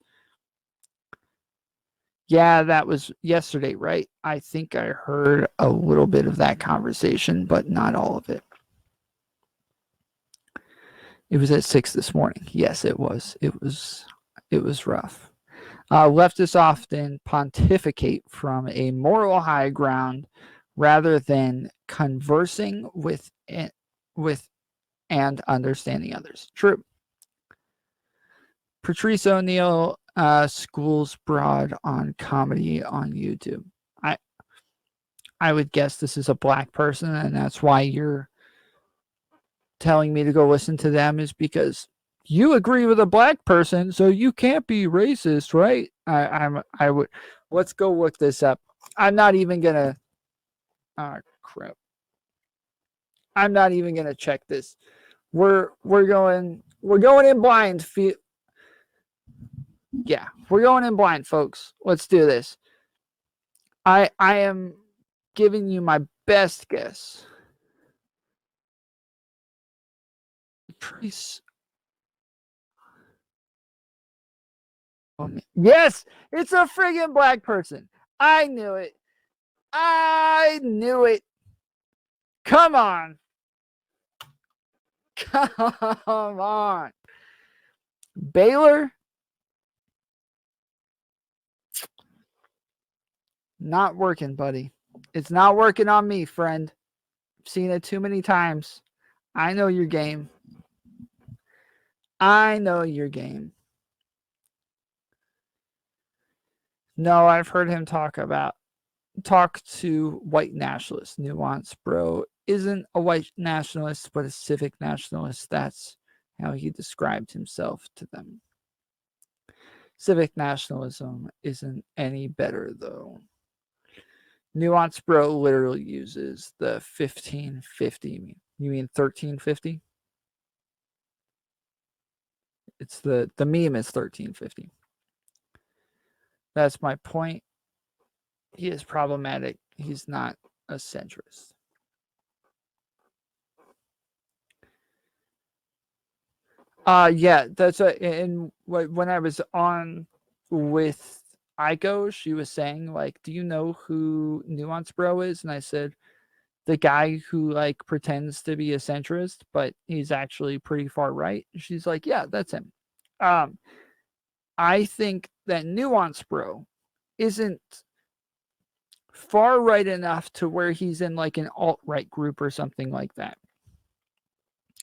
Yeah, that was yesterday, right? I think I heard a little bit of that conversation, but not all of it. It was at 6 this morning. Yes, it was. It was rough. Leftists often pontificate from a moral high ground rather than conversing with and understanding others. True. Patrice O'Neill schools broad on comedy on YouTube. I would guess this is a black person, and that's why you're telling me to go listen to them, is because you agree with a black person, so you can't be racist, right? I would. Let's go look this up. I'm not even gonna. Crap. I'm not even gonna check this. We're going in blind. Yeah, we're going in blind, folks. Let's do this. I am giving you my best guess. Yes, it's a friggin' black person. I knew it. I knew it. Come on. Come on. Baylor? Not working, buddy. It's not working on me, friend. I've seen it too many times. I know your game. I know your game. No, I've heard him talk to white nationalists. Nuance, bro, isn't a white nationalist, but a civic nationalist. That's how he described himself to them. Civic nationalism isn't any better, though. Nuance, bro, literally uses the 1550. You mean 1350? It's the meme is 1350. That's my point. He is problematic. He's not a centrist. Yeah, that's and when I was on with Aiko, she was saying, like, do you know who Nuance Bro is? And I said, the guy who, like, pretends to be a centrist, but he's actually pretty far right. She's like, yeah, that's him. I think that Nuance Bro isn't far right enough to where he's in, like, an alt-right group or something like that.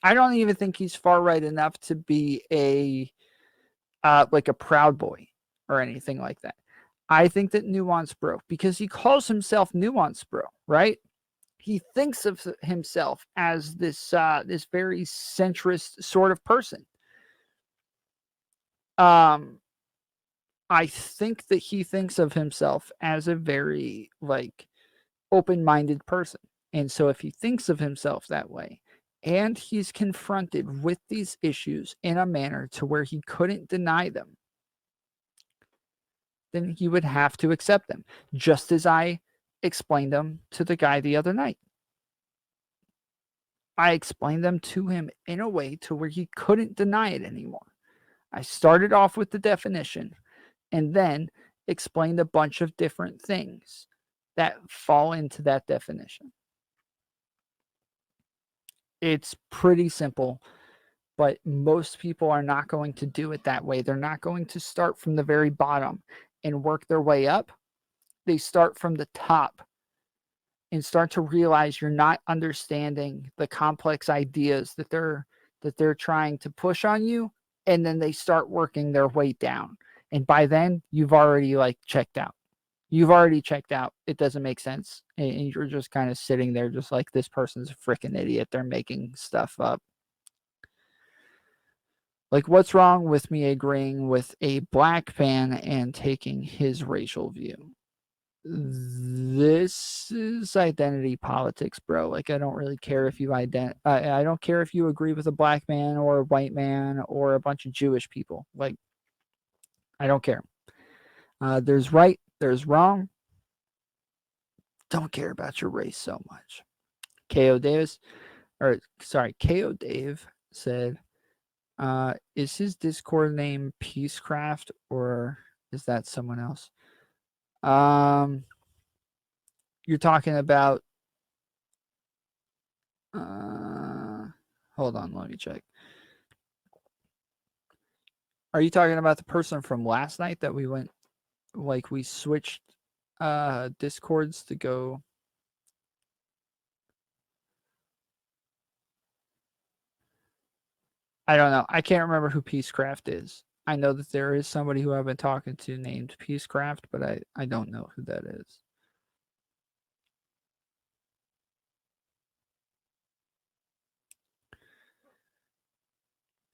I don't even think he's far right enough to be like a Proud Boy or anything like that. I think that Nuance Bro, because he calls himself Nuance Bro, right? He thinks of himself as this this very centrist sort of person. I think that he thinks of himself as a very, like, open-minded person. And so if he thinks of himself that way, and he's confronted with these issues in a manner to where he couldn't deny them, then he would have to accept them, just as I explained them to the guy the other night. I explained them to him in a way to where he couldn't deny it anymore. I started off with the definition and then explained a bunch of different things that fall into that definition. It's pretty simple, but most people are not going to do it that way. They're not going to start from the very bottom and work their way up. They start from the top and start to realize you're not understanding the complex ideas that they're trying to push on you, and then they start working their way down. And by then, you've already checked out. You've already checked out. It doesn't make sense. And you're just kind of sitting there just like, this person's a freaking idiot. They're making stuff up. Like, what's wrong with me agreeing with a black man and taking his racial view? This is identity politics, bro. Like, I don't really care if you I don't care if you agree with a black man or a white man or a bunch of Jewish people. Like, I don't care. There's right, there's wrong. Don't care about your race so much. KO Dave said, is his Discord name Peacecraft or is that someone else? You're talking about hold on, let me check. Are you talking about the person from last night that we went, like, we switched Discords to go? I don't know. I can't remember who Peacecraft is. I know that there is somebody who I've been talking to named Peacecraft, but I don't know who that is.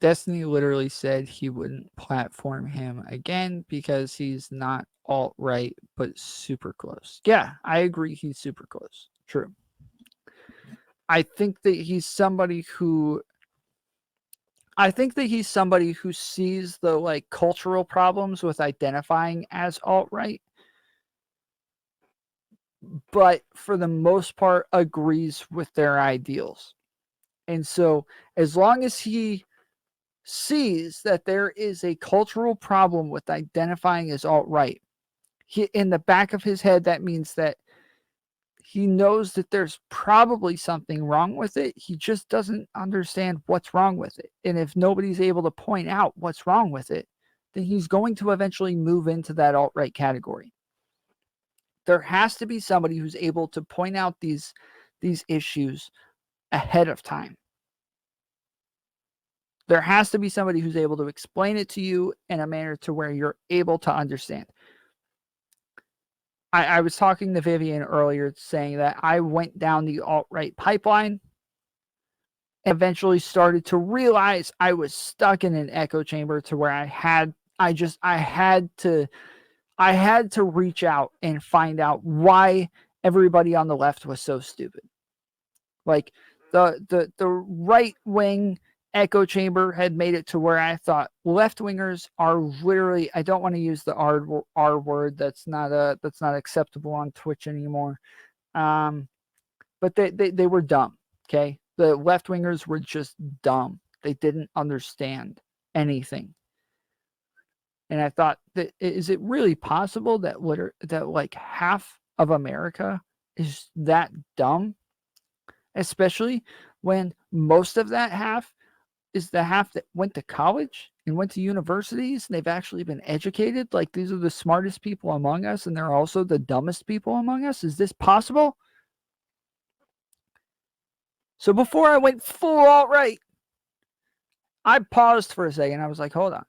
Destiny literally said he wouldn't platform him again because he's not alt-right, but super close. Yeah, I agree he's super close. True. I think that he's somebody who sees the cultural problems with identifying as alt-right, but for the most part agrees with their ideals. And so as long as he sees that there is a cultural problem with identifying as alt-right, in the back of his head, that means that he knows that there's probably something wrong with it. He just doesn't understand what's wrong with it. And if nobody's able to point out what's wrong with it, then he's going to eventually move into that alt-right category. There has to be somebody who's able to point out these issues ahead of time. There has to be somebody who's able to explain it to you in a manner to where you're able to understand. I was talking to Vivian earlier saying that I went down the alt-right pipeline and eventually started to realize I was stuck in an echo chamber to where I had to reach out and find out why everybody on the left was so stupid. Like the right wing echo chamber had made it to where I thought left wingers are literally, I don't want to use the R word. That's not acceptable on Twitch anymore. But they were dumb. Okay. The left wingers were just dumb. They didn't understand anything. And I thought, that is it really possible that like half of America is that dumb? Especially when most of that half is the half that went to college and went to universities and they've actually been educated. Like, these are the smartest people among us and they're also the dumbest people among us. Is this possible? So before I went full alt-right, I paused for a second. I was like, hold on.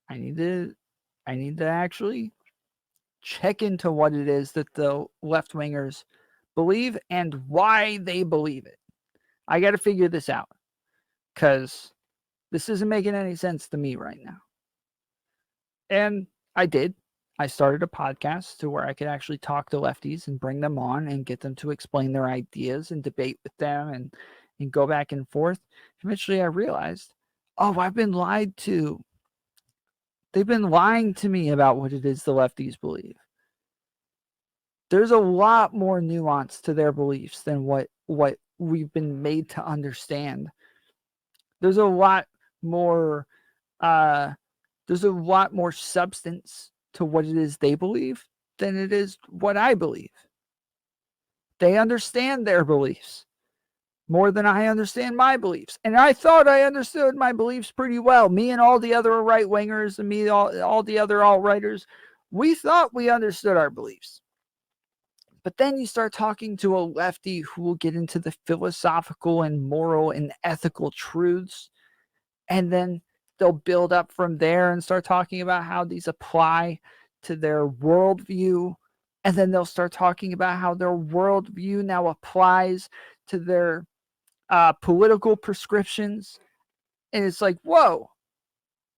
I need to actually check into what it is that the left wingers believe and why they believe it. I got to figure this out because this isn't making any sense to me right now. And I did. I started a podcast to where I could actually talk to lefties and bring them on and get them to explain their ideas and debate with them and go back and forth. Eventually I realized, oh, I've been lied to. They've been lying to me about what it is the lefties believe. There's a lot more nuance to their beliefs than what we've been made to understand. There's a lot more substance to what it is they believe than it is what I believe. They understand their beliefs more than I understand my beliefs. And I thought I understood my beliefs pretty well. Me and all the other right-wingers and all the other alt-righters, we thought we understood our beliefs. But then you start talking to a lefty who will get into the philosophical and moral and ethical truths, and then they'll build up from there and start talking about how these apply to their worldview. And then they'll start talking about how their worldview now applies to their political prescriptions. And it's like, whoa,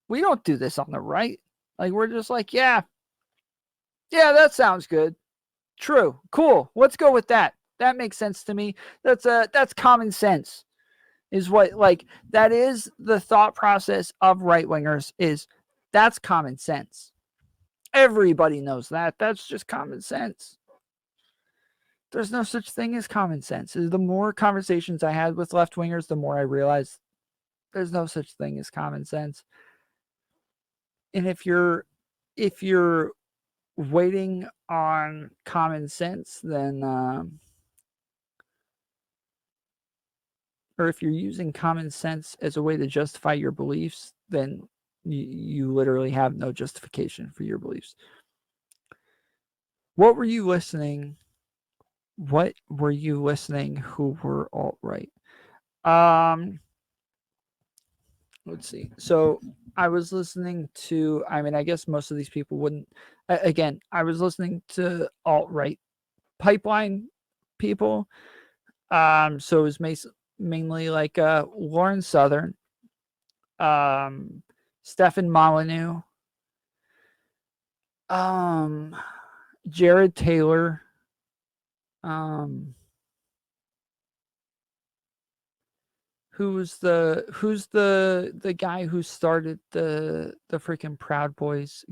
we don't do this on the right. Like, we're just like, yeah, that sounds good. True. Cool. Let's go with that. That makes sense to me. That's common sense. Is what, like, that is the thought process of right-wingers, is that's common sense. Everybody knows that. That's just common sense. There's no such thing as common sense. The more conversations I had with left-wingers, the more I realized there's no such thing as common sense. And if you're waiting on common sense, then or if you're using common sense as a way to justify your beliefs, then you literally have no justification for your beliefs. What were you listening? What were you listening who were alt-right? Let's see. So I was listening to, I mean, I guess most of these people wouldn't. Again, I was listening to alt-right pipeline people. So it was mainly like Lauren Southern, Stefan Molyneux, Jared Taylor, who's the guy who started the freaking Proud Boys?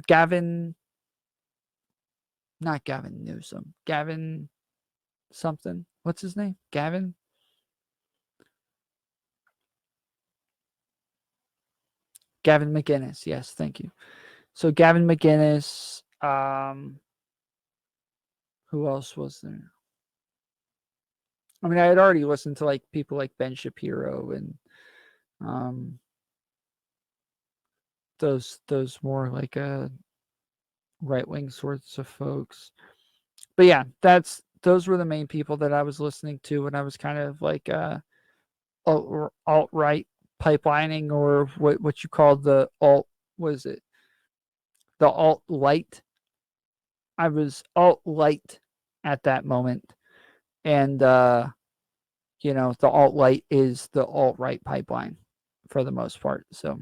Not Gavin Newsom. Gavin something. What's his name? Gavin McInnes. Yes, thank you. So Gavin McInnes. Who else was there? I mean, I had already listened to like people like Ben Shapiro and those more like right-wing sorts of folks. But yeah, those were the main people that I was listening to when I was kind of like alt-right pipelining, or what you call the alt, what is it? The alt-light. I was alt-light at that moment. And the alt-light is the alt-right pipeline for the most part. So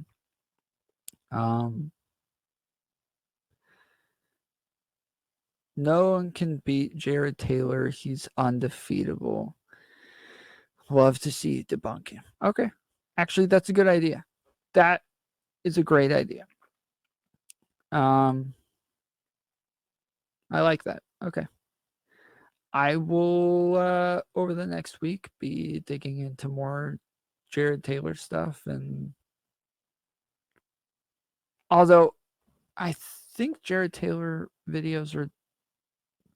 no one can beat Jared Taylor. He's undefeatable. Love to see you debunk him. Okay. Actually, that's a good idea. That is a great idea. I like that. Okay. I will, over the next week, be digging into more Jared Taylor stuff. And although I think Jared Taylor videos are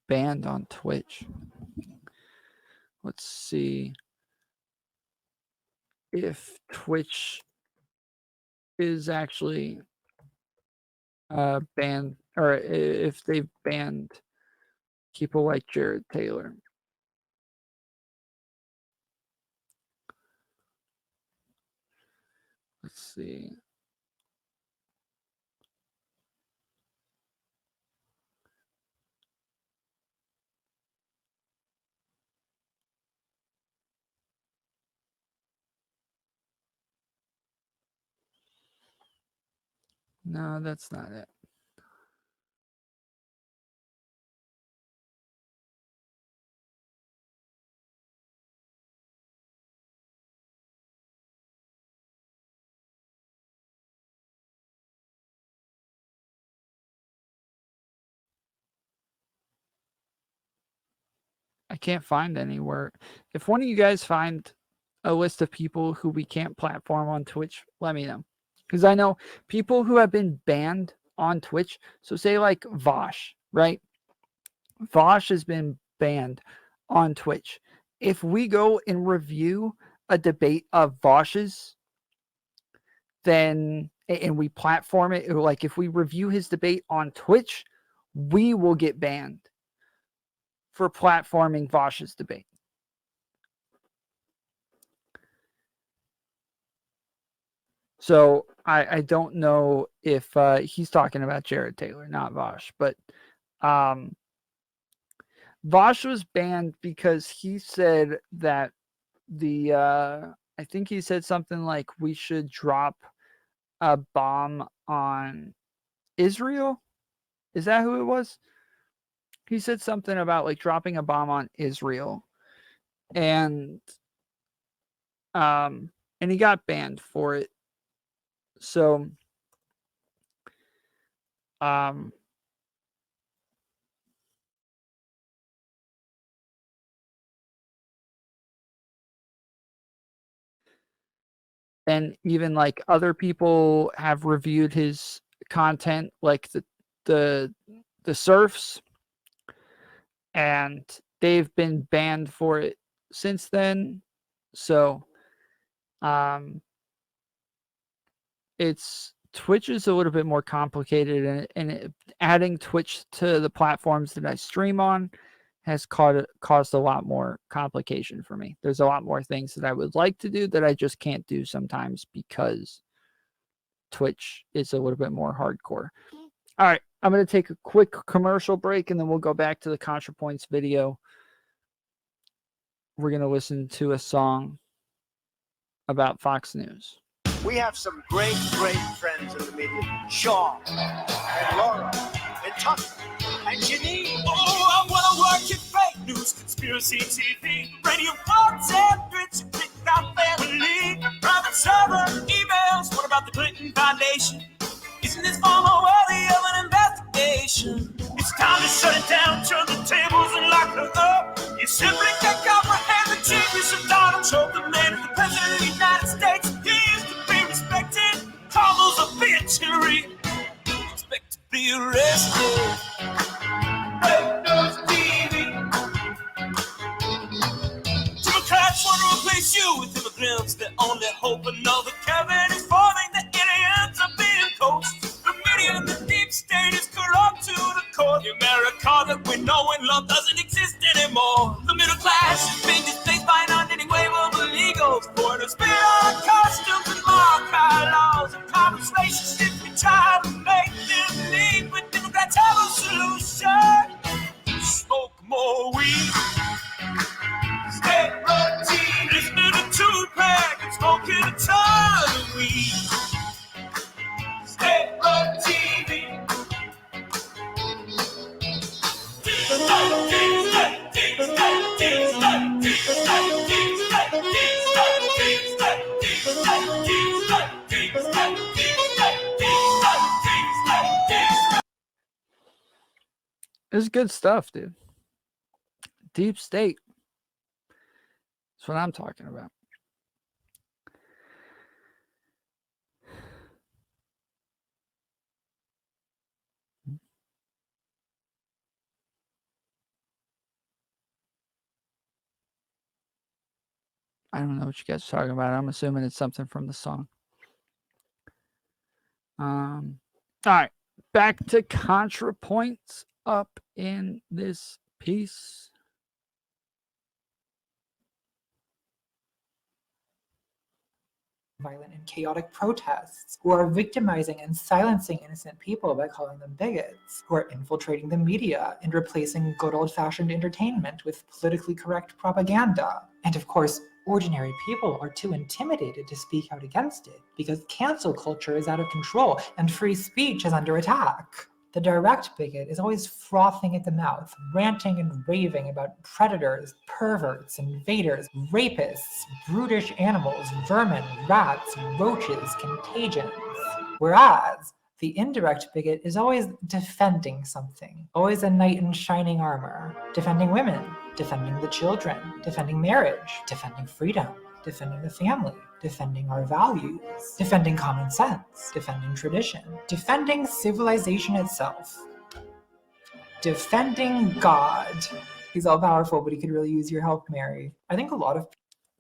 banned on Twitch. Let's see if Twitch is actually banned, or if they've banned people like Jared Taylor. Let's see. No, that's not it. I can't find anywhere. If one of you guys find a list of people who we can't platform on Twitch, let me know. Because I know people who have been banned on Twitch. So say like Vosh, right? Vosh has been banned on Twitch. If we go and review a debate of Vosh's, then, and we platform it, like if we review his debate on Twitch, we will get banned for platforming Vosh's debate. So I don't know if he's talking about Jared Taylor, not Vosh, but Vosh was banned because he said that I think he said something like we should drop a bomb on Israel. Is that who it was? He said something about like dropping a bomb on Israel, and he got banned for it. So and even like other people have reviewed his content, like the serfs, and they've been banned for it since then. So Twitch is a little bit more complicated, and adding Twitch to the platforms that I stream on has caused a lot more complication for me. There's a lot more things that I would like to do that I just can't do sometimes because Twitch is a little bit more hardcore. All right, I'm going to take a quick commercial break, and then we'll go back to the Contrapoints video. We're going to listen to a song about Fox News. We have some great friends in the media. Sean and Laura and Tucker and Janine. Oh, I want to work in fake news, conspiracy TV, radio content, rich, pick out family, private server, emails. What about the Clinton Foundation? Isn't this far more worthy of an investigation? It's time to shut it down, turn the tables and lock her up. You simply can't comprehend the genius of Donald Trump, the man, the president of the United States. He is to be respected. Carlos a bitch, Hillary. Expect to be arrested. Fake news TV. Democrats want to replace you with immigrants. Their only hope another Kevin is forming. The idiots are being coached. The media and the deep state is corrupt to the core. The America that we know and love doesn't exist anymore. The middle class is being displaced by an unending wave of illegals. Foreigners spit on customs and mark our laws. And conversations if we try to make them believe. But Democrats have a solution. Smoke more weed. Stay routine. Listen to the two-pack and smoking a ton of weed. Stay routine. It's good stuff, dude. Deep state. That's what I'm talking about. I don't know what you guys are talking about. I'm assuming it's something from the song. All right, back to Contrapoints up in this piece. Violent and chaotic protests, who are victimizing and silencing innocent people by calling them bigots, who are infiltrating the media and replacing good old-fashioned entertainment with politically correct propaganda. And of course, ordinary people are too intimidated to speak out against it because cancel culture is out of control and free speech is under attack. The direct bigot is always frothing at the mouth, ranting and raving about predators, perverts, invaders, rapists, brutish animals, vermin, rats, roaches, contagions. Whereas the indirect bigot is always defending something, always a knight in shining armor, defending women, defending the children, defending marriage, defending freedom, defending the family, defending our values, defending common sense, defending tradition, defending civilization itself, defending God. He's all powerful, but he could really use your help, Mary. I think a lot of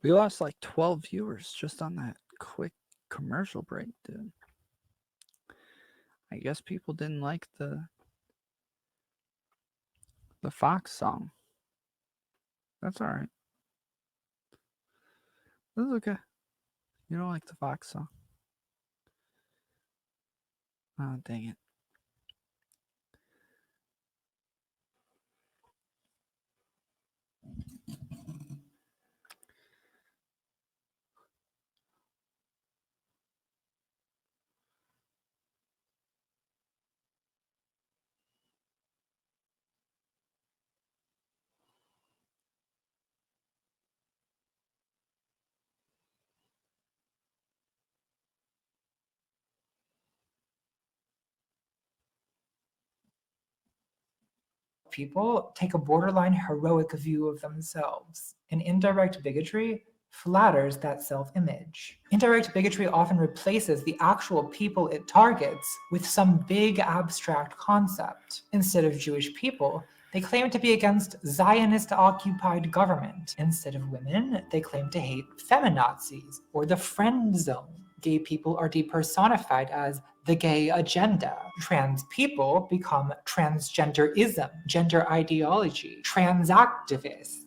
We lost like 12 viewers just on that quick commercial break, dude. I guess people didn't like the Fox song. That's all right. That's okay. You don't like the Fox song. Oh, dang it. people take a borderline heroic view of themselves, and indirect bigotry flatters that self-image. Indirect bigotry often replaces the actual people it targets with some big abstract concept. Instead of Jewish people, they claim to be against Zionist-occupied government. Instead of women, they claim to hate feminazis or the friend zone. Gay people are depersonified as the gay agenda. Trans people become transgenderism, gender ideology, trans activists.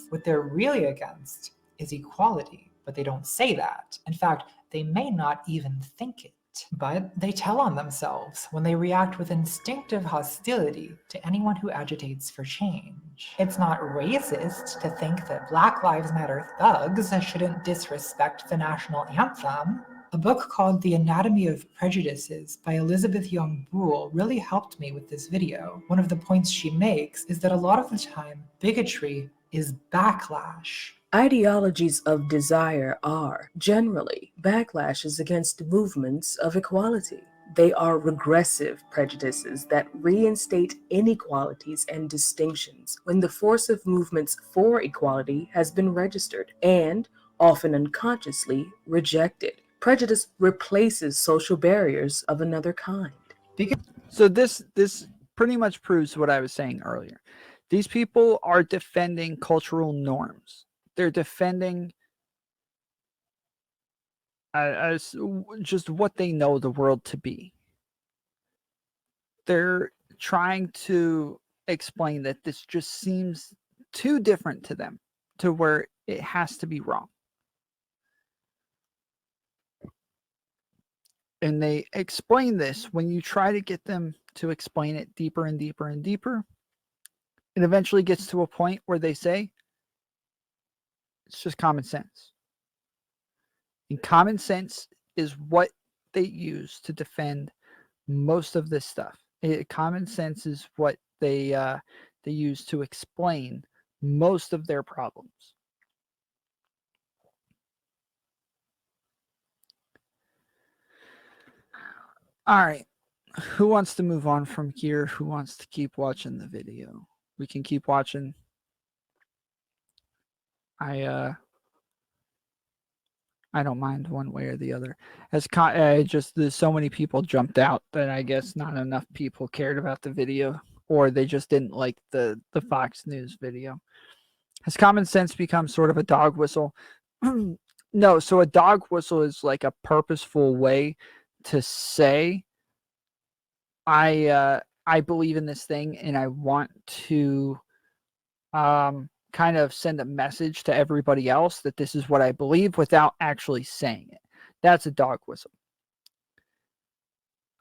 What they're really against is equality, but they don't say that. In fact, they may not even think it. But they tell on themselves when they react with instinctive hostility to anyone who agitates for change. It's not racist to think that Black Lives Matter thugs shouldn't disrespect the national anthem. A book called The Anatomy of Prejudices by Elizabeth Young Brule really helped me with this video. One of the points she makes is that a lot of the time, bigotry is backlash. Ideologies of desire are, generally, backlashes against movements of equality. They are regressive prejudices that reinstate inequalities and distinctions when the force of movements for equality has been registered and, often unconsciously, rejected. Prejudice replaces social barriers of another kind. So this pretty much proves what I was saying earlier. These people are defending cultural norms. They're defending as just what they know the world to be. They're trying to explain that this just seems too different to them, to where it has to be wrong. And they explain this when you try to get them to explain it deeper and deeper and deeper. It eventually gets to a point where they say, it's just common sense. And common sense is what they use to defend most of this stuff. Common sense is what they use to explain most of their problems. All right. Who wants to move on from here? Who wants to keep watching the video? We can keep watching. I don't mind one way or the other. Just there's so many people jumped out that I guess not enough people cared about the video, or they just didn't like the Fox News video. Has common sense become sort of a dog whistle? No. So a dog whistle is like a purposeful way to say, I believe in this thing and I want to kind of send a message to everybody else that this is what I believe without actually saying it. That's a dog whistle.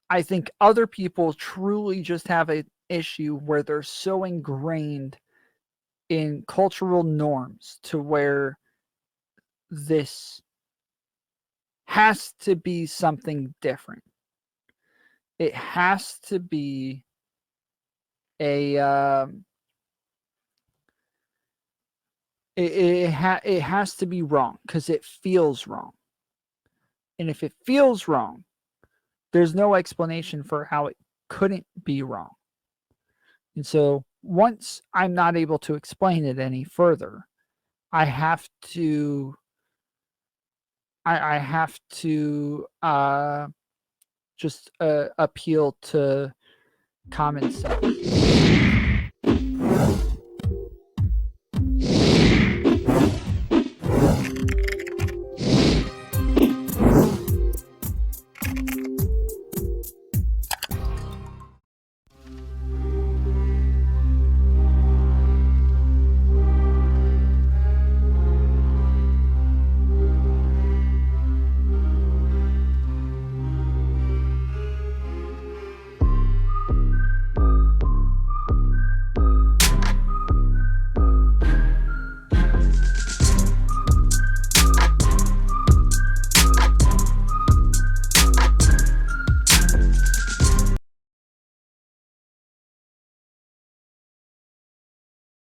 I think other people truly just have an issue where they're so ingrained in cultural norms to where this has to be something different. It has to be a it has to be wrong because it feels wrong. And if it feels wrong, there's no explanation for how it couldn't be wrong. And so once I'm not able to explain it any further, I have to just appeal to common sense.